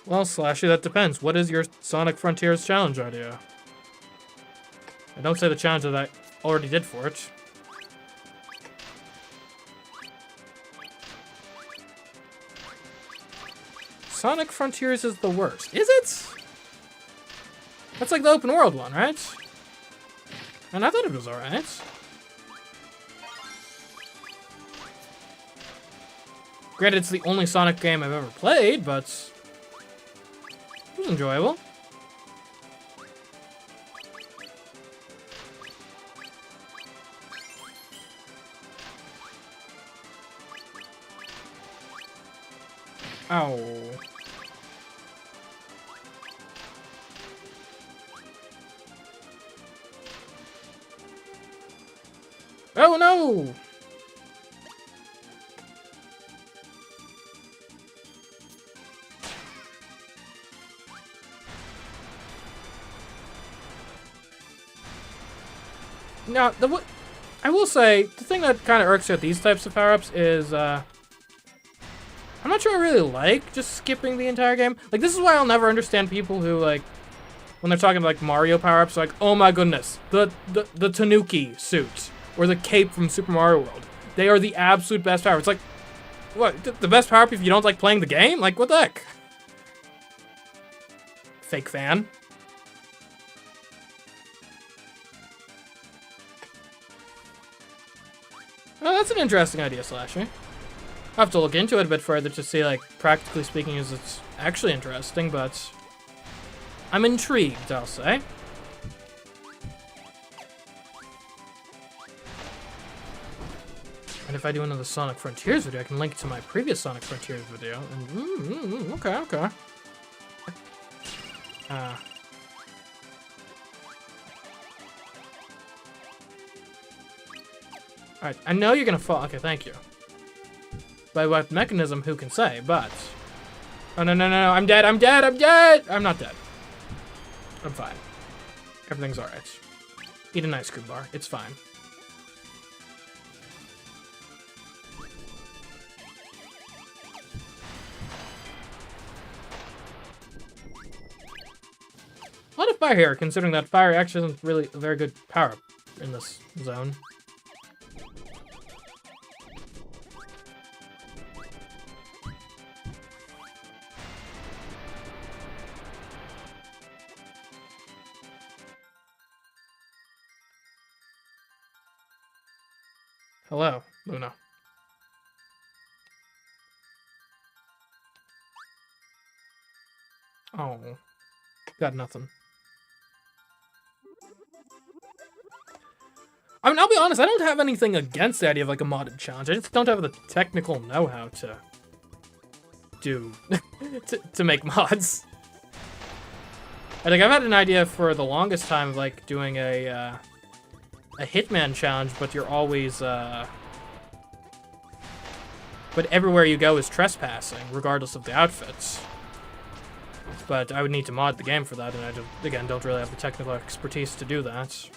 Well, Slashy, that depends. What is your Sonic Frontiers challenge idea? And don't say the challenge that I already did for it. Sonic Frontiers is the worst. Is it? That's like the open world one, right? And I thought it was alright. Granted, it's the only Sonic game I've ever played, but it was enjoyable. Ow. Oh no! Now, I will say, the thing that kind of irks me with these types of power-ups is, I'm not sure I really like just skipping the entire game. Like, this is why I'll never understand people who, like, when they're talking about, like, Mario power-ups, like, oh my goodness, the Tanuki suit, or the cape from Super Mario World. They are the absolute best power. It's like, what, the best power-up if you don't like playing the game? Like, what the heck? Fake fan. Oh, that's an interesting idea, Slashy. I'll have to look into it a bit further to see, like, practically speaking, is it's actually interesting, but I'm intrigued, I'll say. And if I do another Sonic Frontiers video, I can link to my previous Sonic Frontiers video, and, okay. Alright, I know you're gonna fall. Okay, thank you. By what mechanism, who can say, but... Oh, no, I'm dead! I'm not dead! I'm fine. Everything's alright. Eat an ice cream bar. It's fine. A lot of fire here, considering that fire actually isn't really a very good power-up in this zone. Hello, Luna. Oh, got nothing. I mean, I'll be honest, I don't have anything against the idea of like a modded challenge. I just don't have the technical know-how to do to make mods. I think I've had an idea for the longest time of like doing a Hitman challenge, but you're always but everywhere you go is trespassing, regardless of the outfits. But I would need to mod the game for that, and I just, again, don't really have the technical expertise to do that.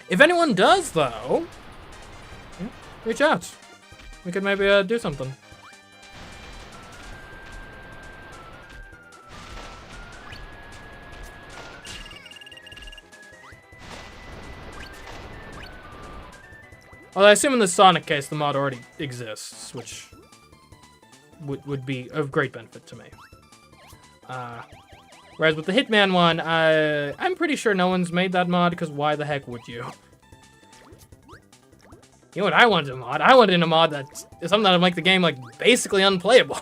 If anyone does, though, reach out. We could maybe do something. Well, I assume in the Sonic case, the mod already exists, which would be of great benefit to me. Whereas with the Hitman one, I'm pretty sure no one's made that mod, because why the heck would you? You know what I wanted to mod? I wanted a mod that's something that'll make the game, like, basically unplayable.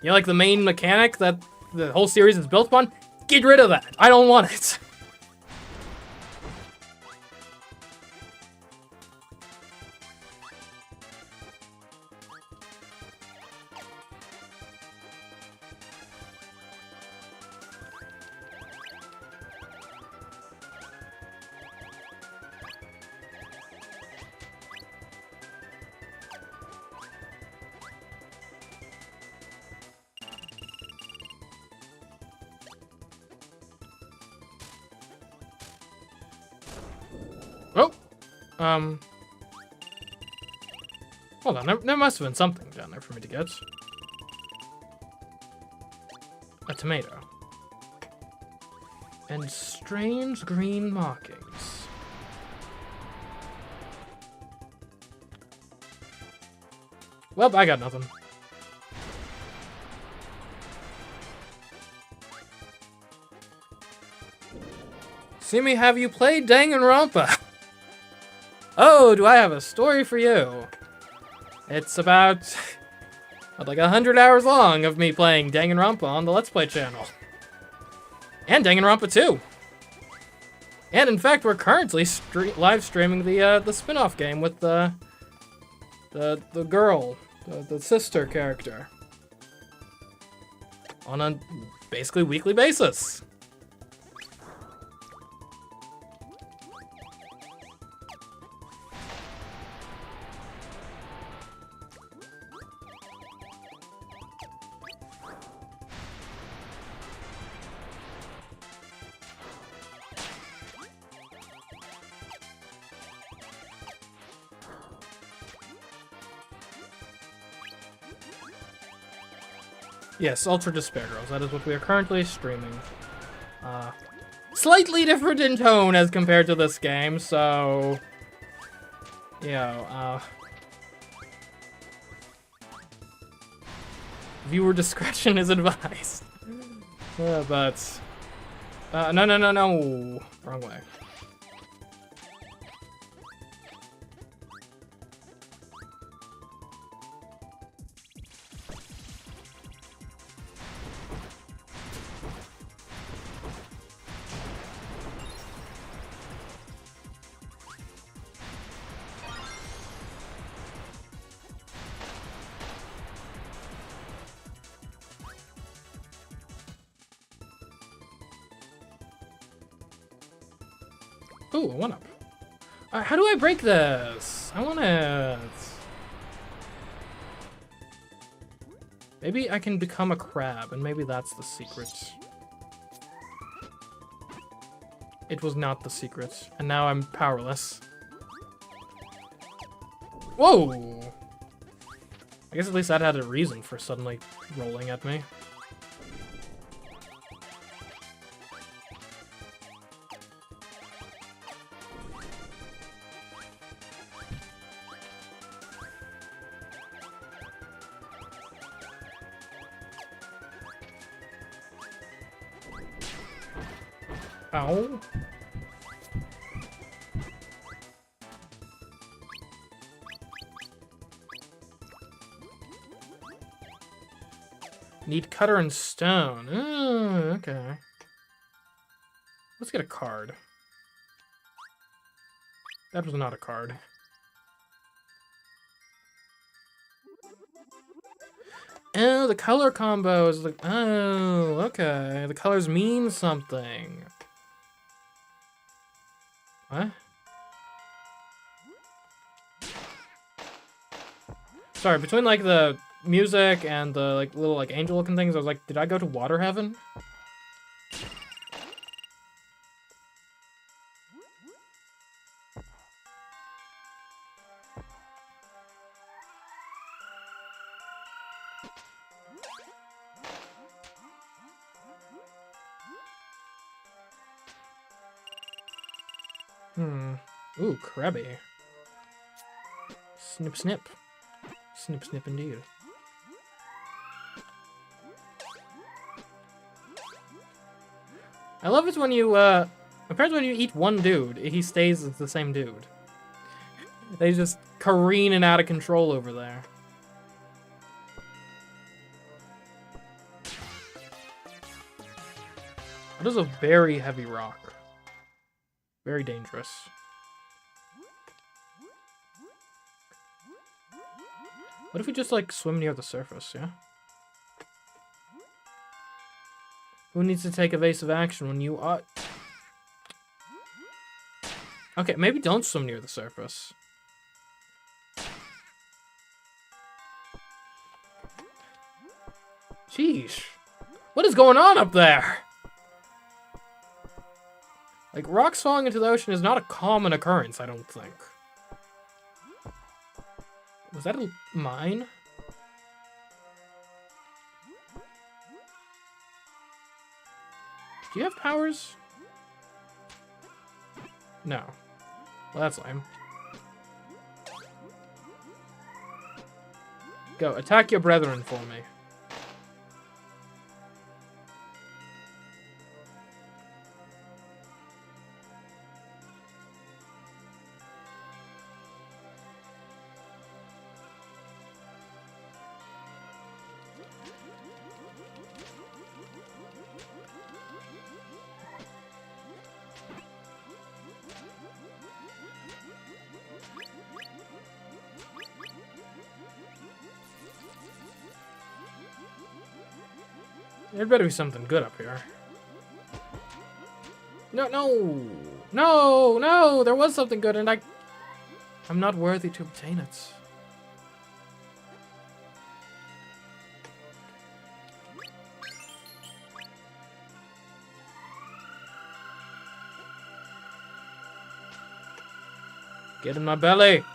You know, like the main mechanic that the whole series is built upon? Get rid of that. I don't want it. Oh! Hold on, there must have been something down there for me to get. A tomato. And strange green markings. Well, I got nothing. CMe, have you played Danganronpa? Oh, do I have a story for you? It's about, like 100 hours long of me playing Danganronpa on the Let's Play channel. And Danganronpa 2. And in fact, we're currently live streaming the spin-off game with the girl, the sister character. On a basically weekly basis. Yes, Ultra Despair Girls. That is what we are currently streaming. Slightly different in tone as compared to this game, so... You know, viewer discretion is advised. But... no. Wrong way. Ooh, a 1-up. How do I break this? I want it. Maybe I can become a crab, and maybe that's the secret. It was not the secret, and now I'm powerless. Whoa! I guess at least that had a reason for suddenly rolling at me. Ow. Need cutter and stone. Oh, okay. Let's get a card. That was not a card. Oh, the color combo is like, oh, okay. The colors mean something. What? Sorry, between like the music and the like little like angel looking things, I was like, did I go to water heaven? Ooh, Kirby. Snip, snip. Snip, snip indeed. I love it when you, apparently when you eat one dude, he stays as the same dude. They just careening out of control over there. That is a very heavy rock. Very dangerous. What if we just, like, swim near the surface, yeah? Who needs to take evasive action when you are... Okay, maybe don't swim near the surface. Sheesh. What is going on up there? Like, rocks falling into the ocean is not a common occurrence, I don't think. Was that a mine? Do you have powers? No. Well, that's lame. Go, attack your brethren for me. There better be something good up here. No, no! No, no! There was something good and I'm not worthy to obtain it. Get in my belly!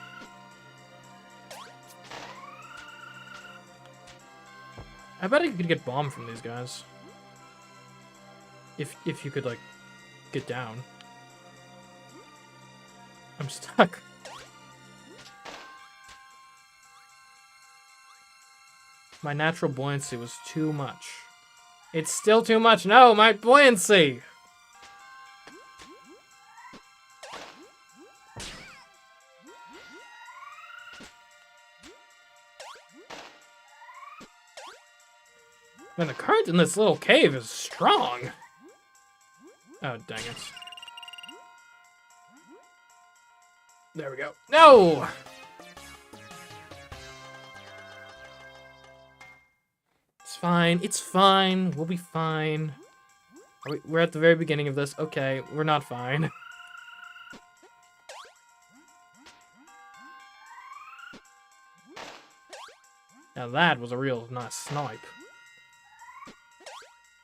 I bet you could get bombed from these guys. If you could, like, get down. I'm stuck. My natural buoyancy was too much. It's still too much. No, my buoyancy! Man, the current in this little cave is strong. Oh, dang it. There we go. No! It's fine. It's fine. We'll be fine. We're at the very beginning of this. Okay, we're not fine. Now that was a real nice snipe.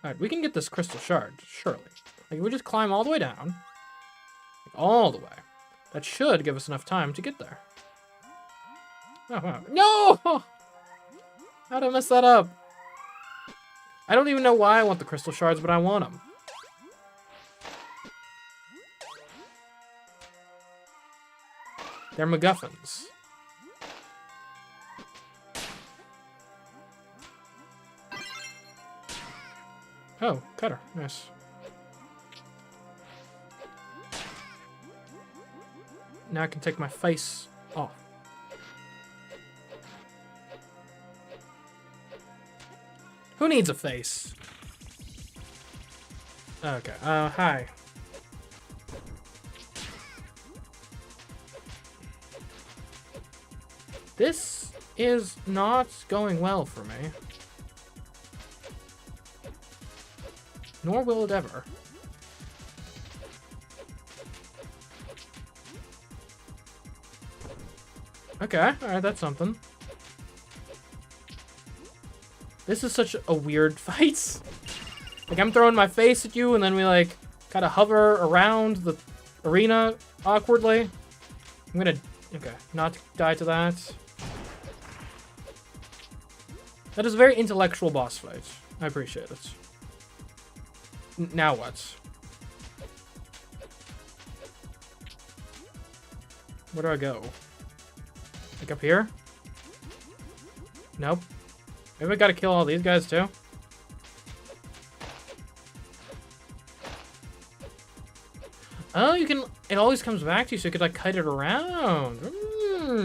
Alright, we can get this crystal shard, surely. Like, if we just climb all the way down. Like, all the way. That should give us enough time to get there. Oh, wow. No! How'd I mess that up? I don't even know why I want the crystal shards, but I want them. They're MacGuffins. Oh, cutter. Nice. Now I can take my face off. Who needs a face? Okay, hi. This is not going well for me. Nor will it ever. Okay, alright, that's something. This is such a weird fight. Like, I'm throwing my face at you, and then we, like, kind of hover around the arena awkwardly. I'm gonna, okay, not die to that. That is a very intellectual boss fight. I appreciate it. Now what? Where do I go? Like up here? Nope. Maybe I gotta kill all these guys too? Oh, you can... It always comes back to you, so you could, like, kite it around.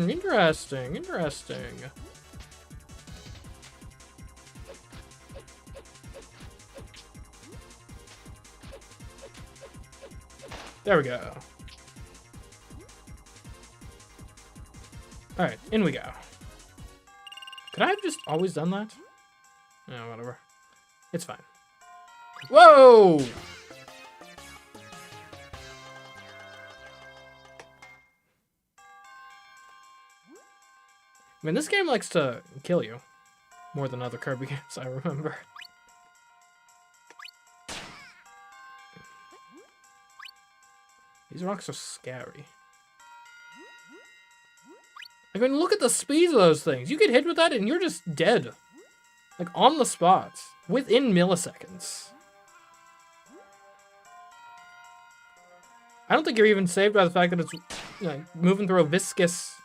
Interesting, interesting. There we go. Alright, in we go. Could I have just always done that? No, whatever. It's fine. Whoa! I mean, this game likes to kill you. More than other Kirby games, I remember. These rocks are scary. I mean, look at the speed of those things. You get hit with that and you're just dead. Like, on the spot. Within milliseconds. I don't think you're even saved by the fact that it's, you know, moving through a viscous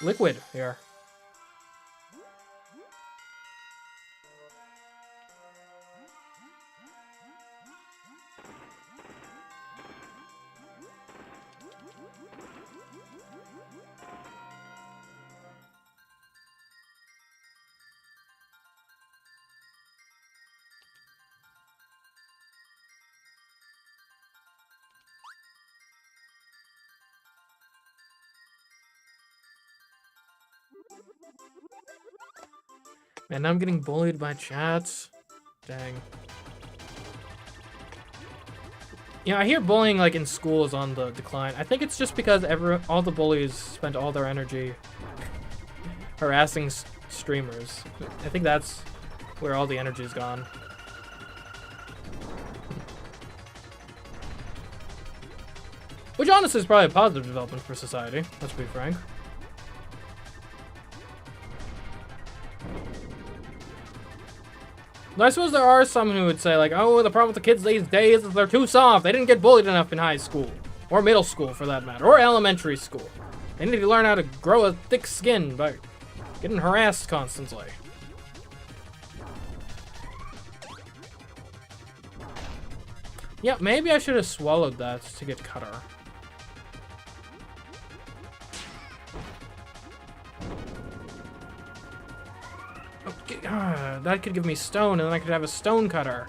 liquid here. Man, now I'm getting bullied by chats. Dang. You know, I hear bullying, like, in school is on the decline. I think it's just because all the bullies spent all their energy harassing streamers. I think that's where all the energy is gone. Which honestly is probably a positive development for society, let's be frank. I suppose there are some who would say, like, oh, the problem with the kids these days is they're too soft. They didn't get bullied enough in high school. Or middle school, for that matter. Or elementary school. They need to learn how to grow a thick skin by getting harassed constantly. Yeah, maybe I should have swallowed that to get cutter. That could give me stone, and then I could have a stone cutter.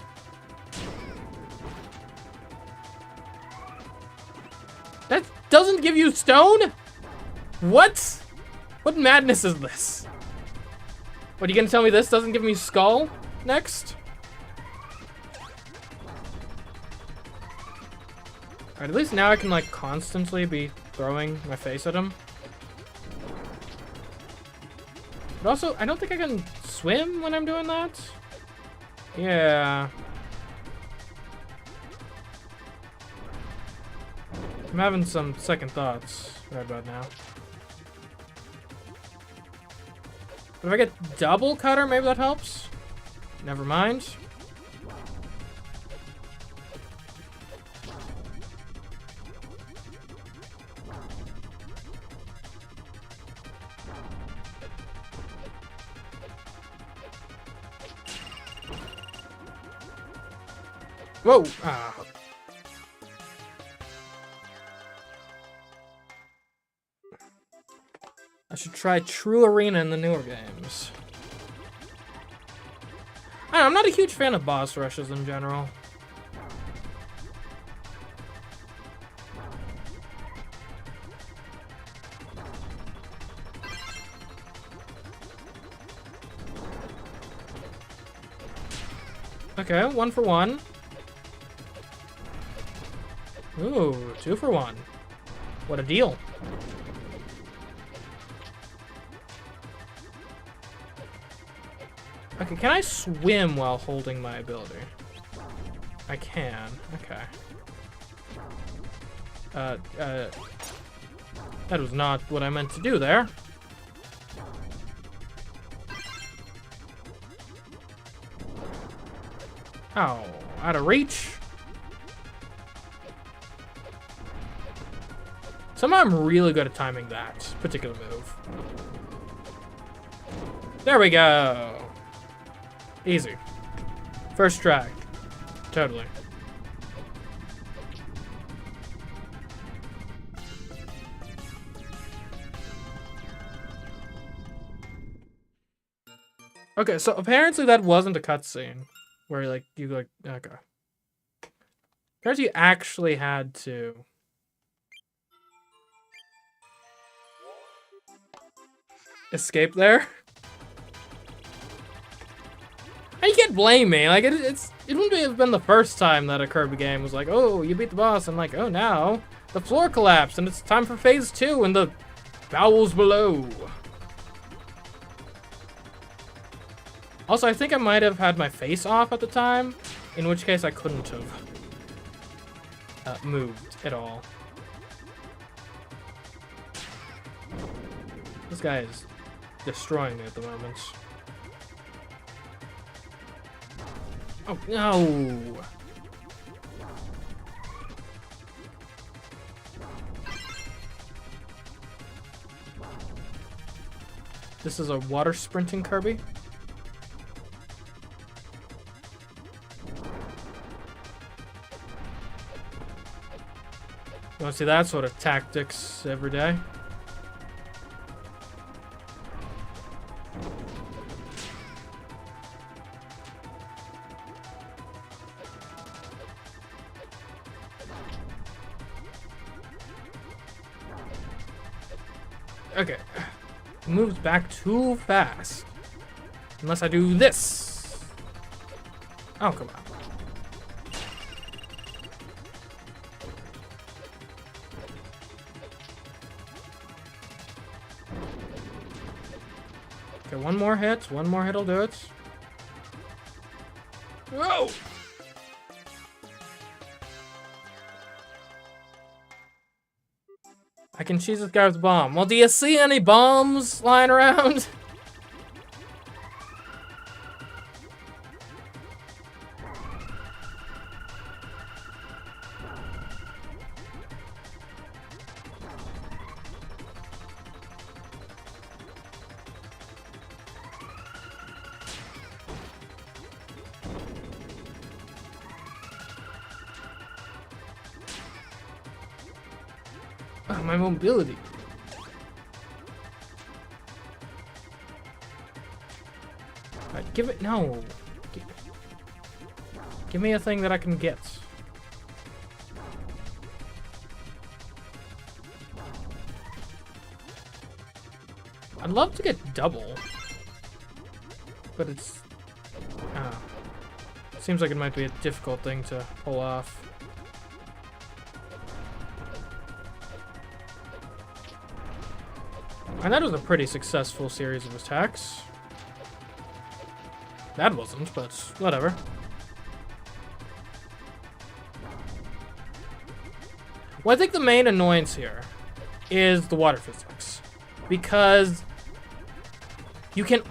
That doesn't give you stone? What? What madness is this? What, are you gonna tell me this doesn't give me skull next? Alright, at least now I can, like, constantly be throwing my face at him. But also, I don't think I can swim when I'm doing that. Yeah. I'm having some second thoughts right about now. But if I get double cutter, maybe that helps. Never mind. Whoa! Ah. I should try True Arena in the newer games. I don't know, I'm not a huge fan of boss rushes in general. Okay, 1 for 1. Ooh, 2 for 1. What a deal. Okay, can I swim while holding my ability? I can. Okay. That was not what I meant to do there. Oh, out of reach? Somehow I'm really good at timing that particular move. There we go. Easy. First try. Totally. Okay, so apparently that wasn't a cutscene where like you like okay. Apparently you actually had to escape there. And you can't blame me. Like it wouldn't have been the first time that a Kirby game was like, oh, you beat the boss, and like, oh, now the floor collapsed, and it's time for phase 2 and the bowels below. Also, I think I might have had my face off at the time, in which case I couldn't have moved at all. This guy is destroying me at the moment. Oh, no! This is a water sprinting Kirby. You want to see that sort of tactics every day? Okay. Moves back too fast. Unless I do this. Oh, come on. Okay, one more hit. One more hit will do it. Whoa! I can cheese this guy with a bomb. Well, do you see any bombs lying around? Oh, my mobility. Right, give it. No. Give me a thing that I can get. I'd love to get double. But it's. Seems like it might be a difficult thing to pull off. And that was a pretty successful series of attacks. That wasn't, but whatever. Well, I think the main annoyance here is the water physics. Because you can...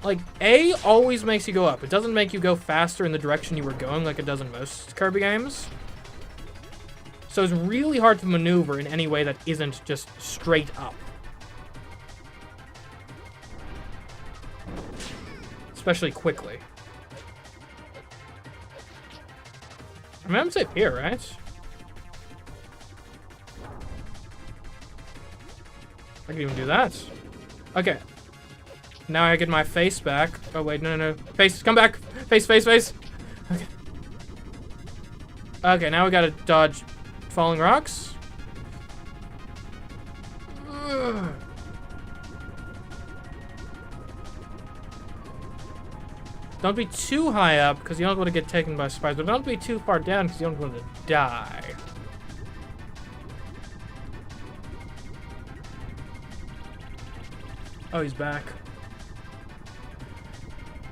Like, A always makes you go up. It doesn't make you go faster in the direction you were going like it does in most Kirby games. So it's really hard to maneuver in any way that isn't just straight up. Especially quickly. I mean, I'm safe here, right? I can even do that. Okay. Now I get my face back. Oh, wait, no. Face, come back. Face. Okay. Okay, now we gotta dodge falling rocks. Ugh. Don't be too high up, because you don't want to get taken by spiders, but don't be too far down, because you don't want to die. Oh, he's back.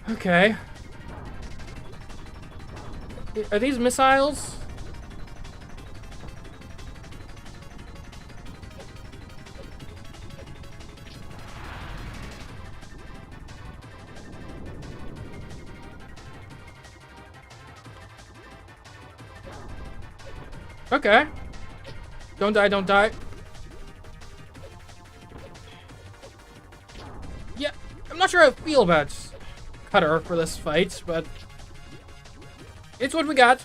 Okay. Are these missiles? Okay. Don't die. Yeah, I'm not sure how I feel about Cutter for this fight, but it's what we got.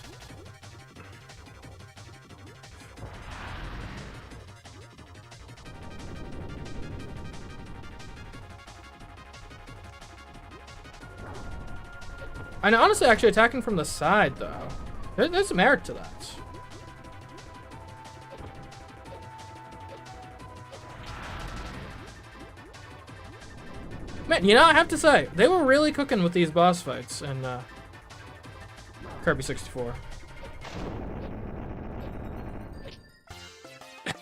And honestly, actually attacking from the side, though, there's some merit to that. Man, you know, I have to say, they were really cooking with these boss fights in Kirby 64. I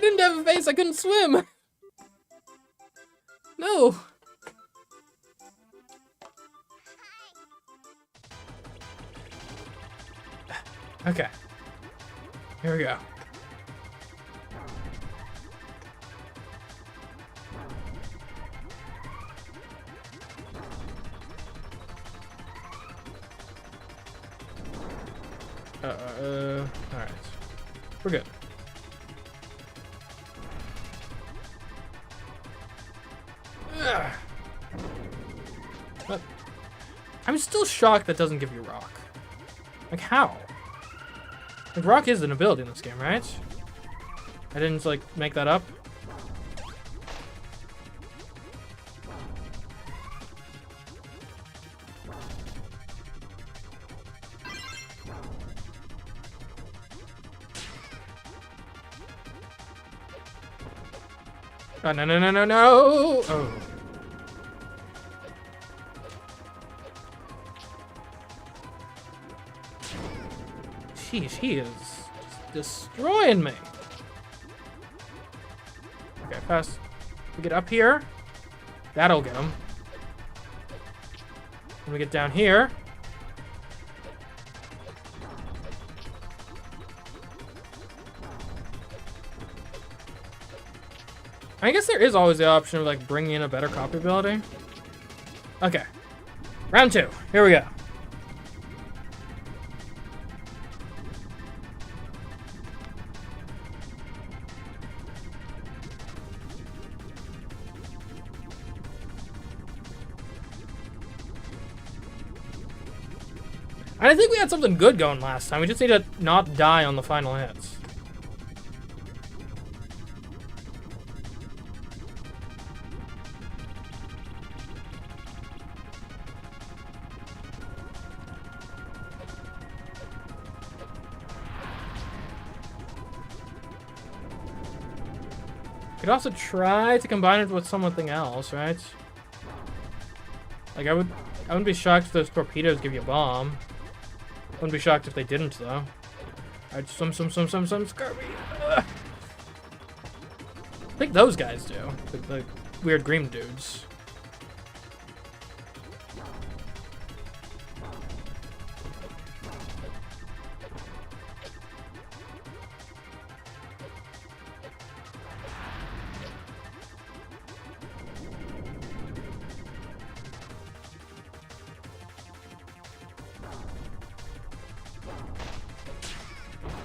didn't have a face, I couldn't swim! No! Okay. Here we go. Alright. We're good. Ugh. But I'm still shocked that doesn't give you rock. Like, how? Like, rock is an ability in this game, right? I didn't, like, make that up. Oh, no. Oh. Sheesh, he is just destroying me. Okay, fast. We get up here. That'll get him. When we get down here. I guess there is always the option of, like, bringing in a better copy ability. Okay. Round 2. Here we go. And I think we had something good going last time. We just need to not die on the final hits. Could also try to combine it with something else, right? Like, I wouldn't be shocked if those torpedoes give you a bomb. Wouldn't be shocked if they didn't, though. Alright, some Kirby. think those guys do. The weird green dudes.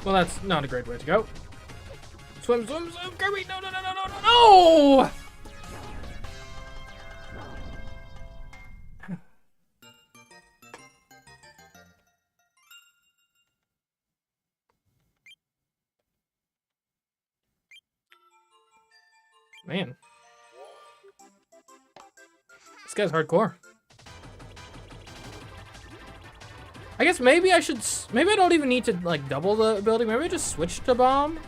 Well, that's not a great way to go. Swim, swim, swim, Kirby! No, no, no, no, no, no, no! Man. This guy's hardcore. I guess maybe I should... Maybe I don't even need to, like, double the ability. Maybe I just switch to bomb?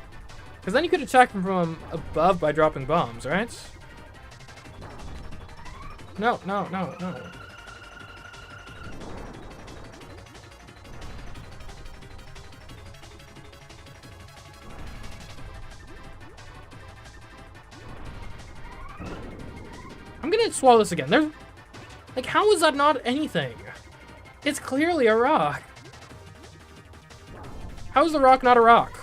Because then you could attack him from above by dropping bombs, right? No, no, no, no. I'm gonna swallow this again. There's... Like, how is that not anything? It's clearly a rock. How is the rock not a rock?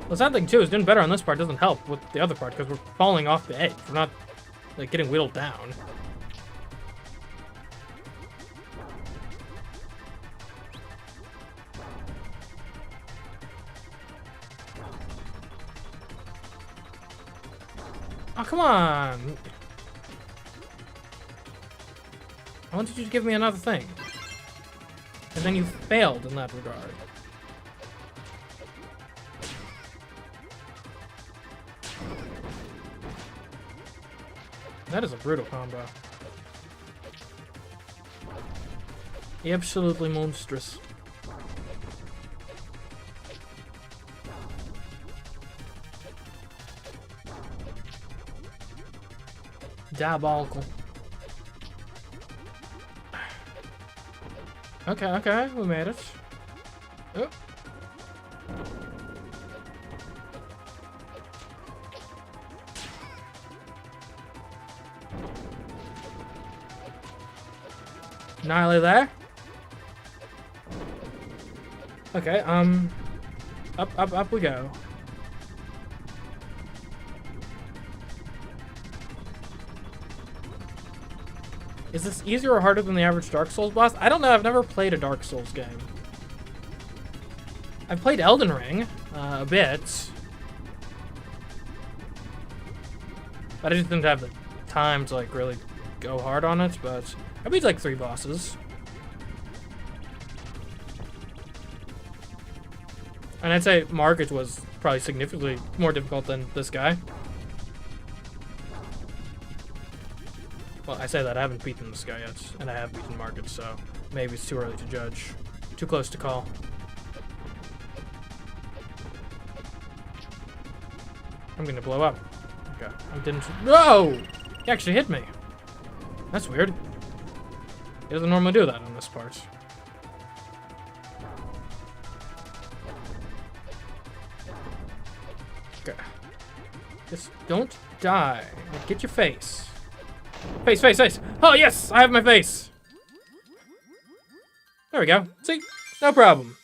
The sad thing too is doing better on this part doesn't help with the other part because we're falling off the edge. We're not like getting whittled down. Oh, come on! I wanted you to give me another thing. And then you failed in that regard. That is a brutal combo. Absolutely monstrous. Diabolical. Okay, okay, we made it. Oh. Annihilate there. Okay, up we go. Is this easier or harder than the average Dark Souls boss? I don't know, I've never played a Dark Souls game. I've played Elden Ring, a bit. But I just didn't have the time to, like, really go hard on it, but I beat, like, 3 bosses. And I'd say Market was probably significantly more difficult than this guy. Well, I say that I haven't beaten this guy yet, and I have beaten Market, so maybe it's too early to judge. Too close to call. I'm gonna blow up. Okay, I didn't... Whoa! He actually hit me. That's weird. He doesn't normally do that on this part. Okay. Just don't die. Like, get your face. Face, face, face! Oh, yes! I have my face! There we go. See? No problem.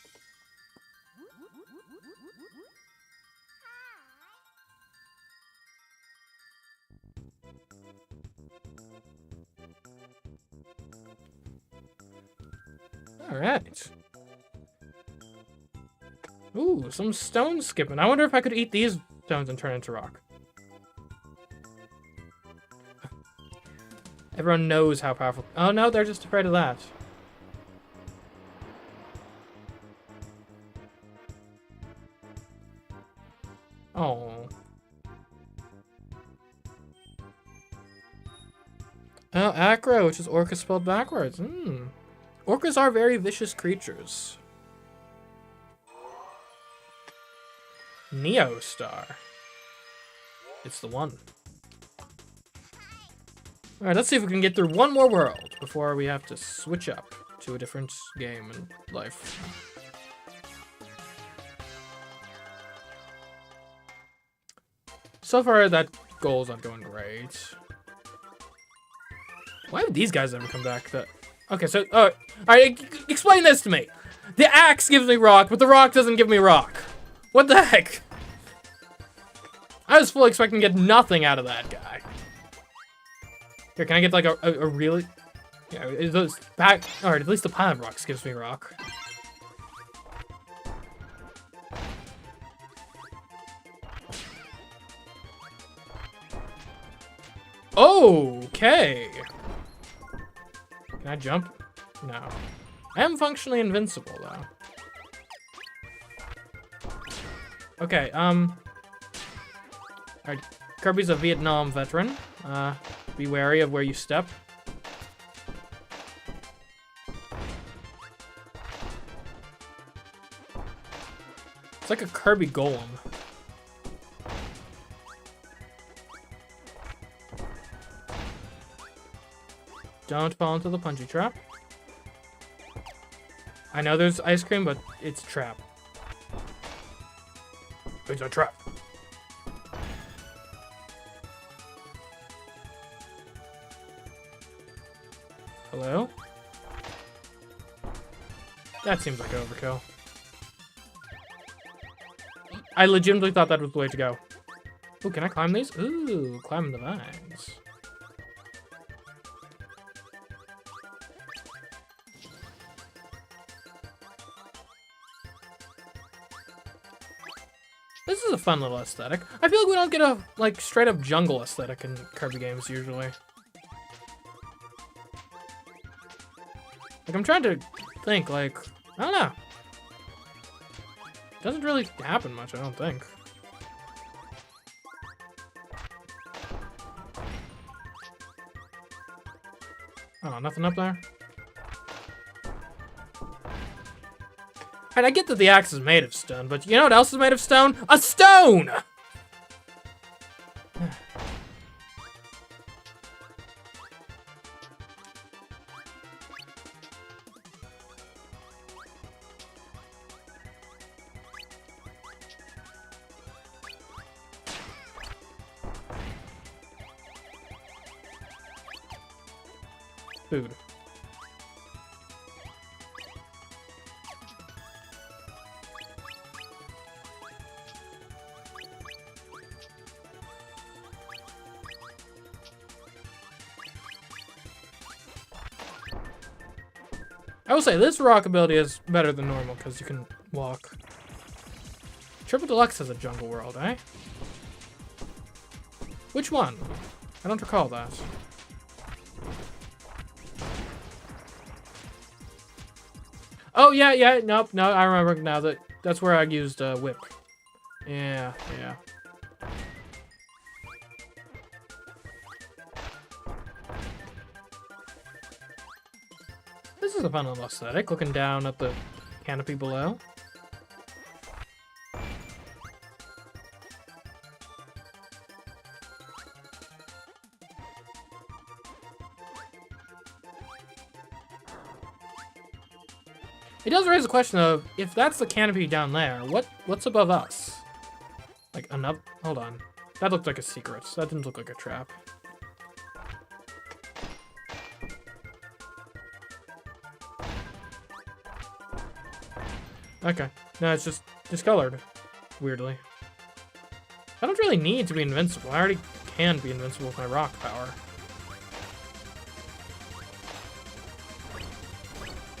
Alright. Ooh, some stone skipping. I wonder if I could eat these stones and turn into rock. Everyone knows how powerful... Oh, no, they're just afraid of that. Oh. Acra, which is orca spelled backwards. Orcas are very vicious creatures. Neostar. It's the one. Alright, let's see if we can get through one more world before we have to switch up to a different game in life. So far, that goal's not going great. Why would these guys ever come back? Okay, so, alright, explain this to me. The axe gives me rock, but the rock doesn't give me rock. What the heck? I was fully expecting to get nothing out of that guy. Here, can I get like a really... Yeah, those back... Alright, at least the pile of rocks gives me rock. Okay. Can I jump? No. I am functionally invincible, though. Okay, alright, Kirby's a Vietnam veteran. Be wary of where you step. It's like a Kirby golem. Don't fall into the punji trap. I know there's ice cream, but it's a trap. It's a trap. Hello? That seems like overkill. I legitimately thought that was the way to go. Ooh, can I climb these? Ooh, climbing the vines. This is a fun little aesthetic. I feel like we don't get a, like, straight up jungle aesthetic in Kirby games usually. Like, I'm trying to think, like, I don't know. Doesn't really happen much, I don't think. Oh, nothing up there? And I get that the axe is made of stone, but you know what else is made of stone? A stone! Food. I will say, this rock ability is better than normal, because you can walk. Triple Deluxe has a jungle world, eh? Which one? I don't recall that. Oh, yeah, nope, no, I remember now that's where I used whip. Yeah. This is a fun little aesthetic, looking down at the canopy below. It does raise the question of, if that's the canopy down there, what's above us? Like another... Hold on. That looked like a secret. That didn't look like a trap. Okay. No, it's just discolored. Weirdly. I don't really need to be invincible. I already can be invincible with my rock power.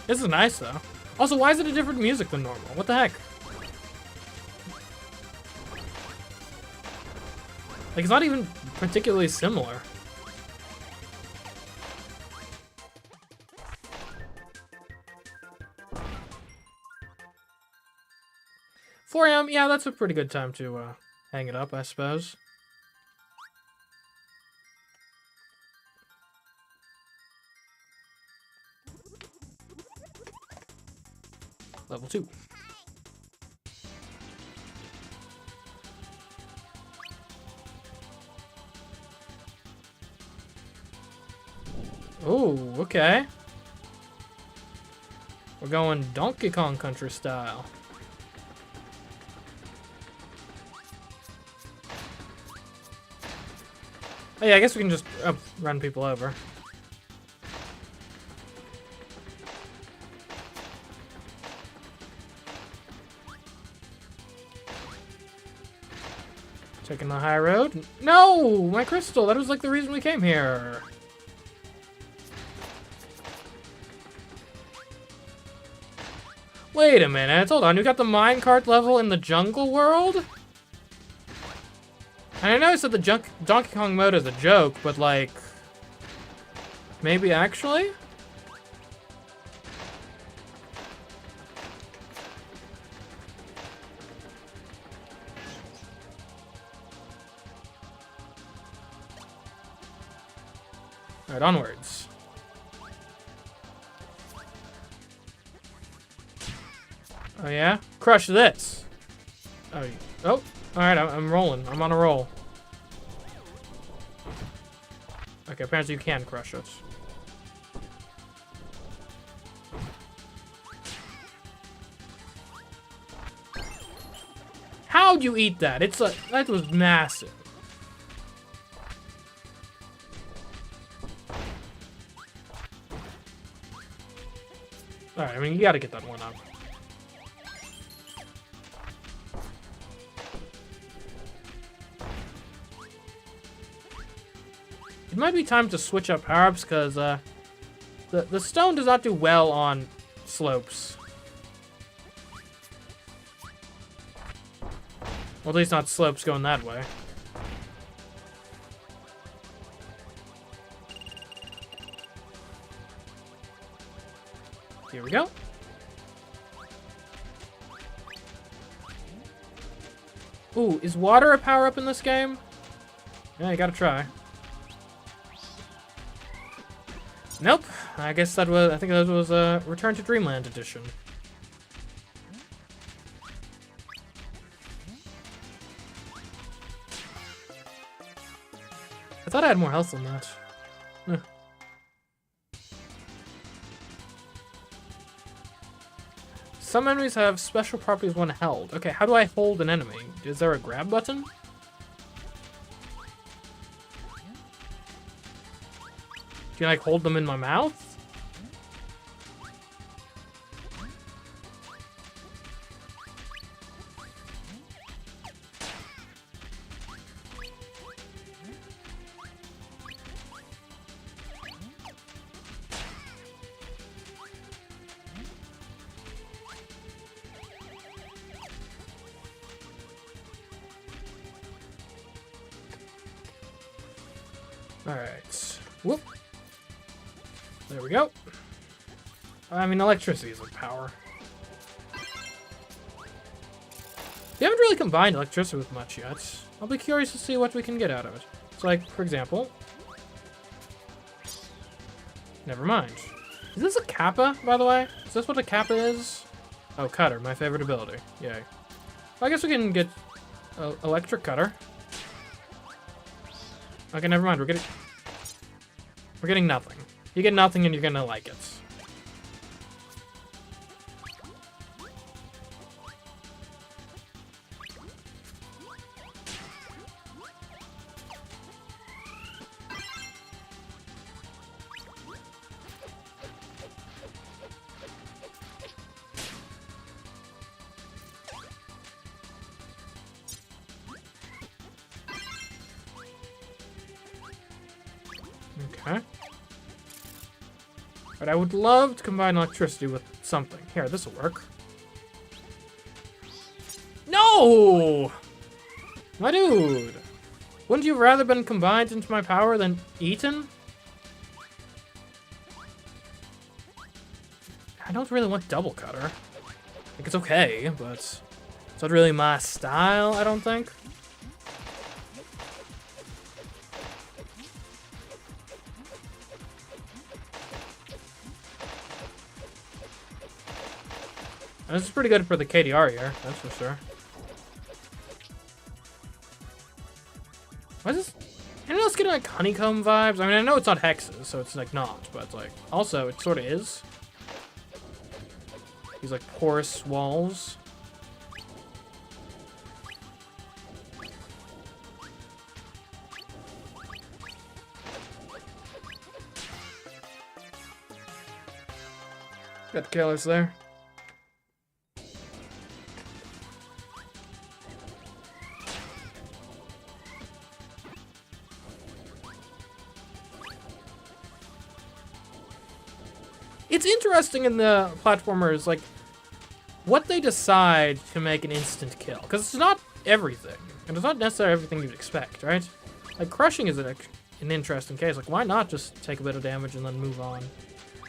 This is nice, though. Also, why is it a different music than normal? What the heck? Like, it's not even particularly similar. Four AM, yeah, that's a pretty good time to hang it up, I suppose. Level 2. Oh, okay. We're going Donkey Kong Country style. Oh yeah, I guess we can just run people over. Taking the high road. No! My crystal! That was like the reason we came here. Wait a minute, hold on. You got the minecart level in the jungle world? And I know I said the Donkey Kong mode is a joke, but like... maybe actually? Alright, onwards. Oh yeah? Crush this! Oh, alright, I'm rolling. I'm on a roll. Okay, apparently you can crush it. How'd you eat that? That was massive. Alright, I mean, you gotta get that one up. It might be time to switch up power-ups, because the stone does not do well on slopes. Well, at least not slopes going that way. Here we go. Ooh, is water a power-up in this game? Yeah, you gotta try. Nope. I guess I think that was a Return to Dreamland edition. I thought I had more health than that. Some enemies have special properties when held. Okay, how do I hold an enemy? Is there a grab button? Can I hold them in my mouth? Alright. Whoop. There we go. I mean, electricity is a power. They haven't really combined electricity with much yet. I'll be curious to see what we can get out of it. So, like, for example... never mind. Is this a kappa, by the way? Is this what a kappa is? Oh, cutter, my favorite ability. Yay. Well, I guess we can get electric cutter. Okay, never mind. We're getting nothing. You get nothing and you're gonna like it. Okay. But I would love to combine electricity with something. Here, this will work. No! My dude! Wouldn't you rather been combined into my power than eaten? I don't really want double cutter. Like, it's okay, but it's not really my style, I don't think. This is pretty good for the KDR here, that's for sure. Why is this? Anyone else getting like honeycomb vibes? I mean, I know it's not hexes, so it's like not, but it's like, also, it sort of is. These like porous walls. Got killers there. It's interesting in the platformers, like, what they decide to make an instant kill. Because it's not everything. And it's not necessarily everything you'd expect, right? Like, crushing is an interesting case. Like, why not just take a bit of damage and then move on?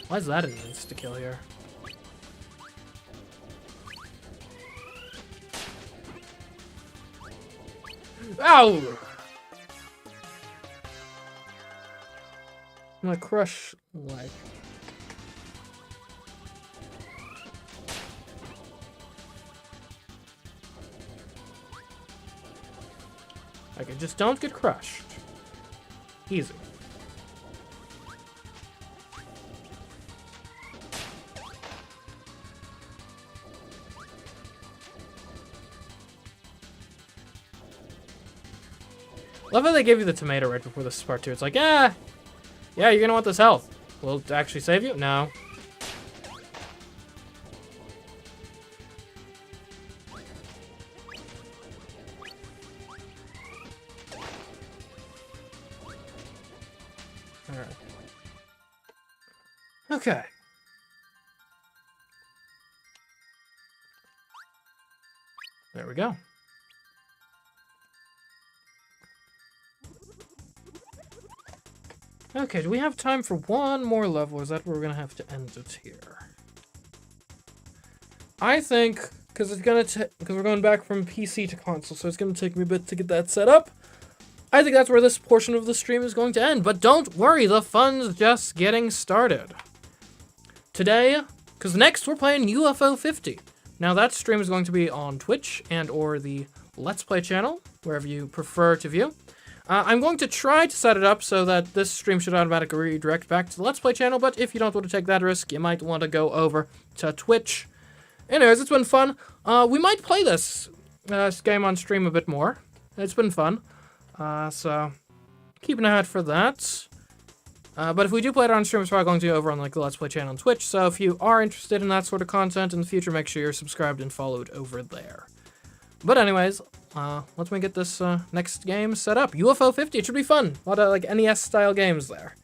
Why is that an insta-kill here? Ow! I'm gonna crush, like... Okay, just don't get crushed. Easy. Love how they gave you the tomato right before this part 2. It's like, yeah, you're gonna want this health. Will it actually save you? No. Alright. Okay. There we go. Okay, do we have time for one more level, or is that where we're gonna have to end it here? I think, because we're going back from PC to console, so it's gonna take me a bit to get that set up. I think that's where this portion of the stream is going to end, but don't worry, the fun's just getting started. Today, because next we're playing UFO 50. Now that stream is going to be on Twitch and or the Let's Play channel, wherever you prefer to view. I'm going to try to set it up so that this stream should automatically redirect back to the Let's Play channel, but if you don't want to take that risk, you might want to go over to Twitch. Anyways, it's been fun. We might play this game on stream a bit more. It's been fun. So keep an eye out for that. But if we do play it on stream, it's probably going to be over on like the Let's Play channel on Twitch. So if you are interested in that sort of content in the future, make sure you're subscribed and followed over there. But anyways, let me get this next game set up. UFO 50, it should be fun. A lot of like NES style games there.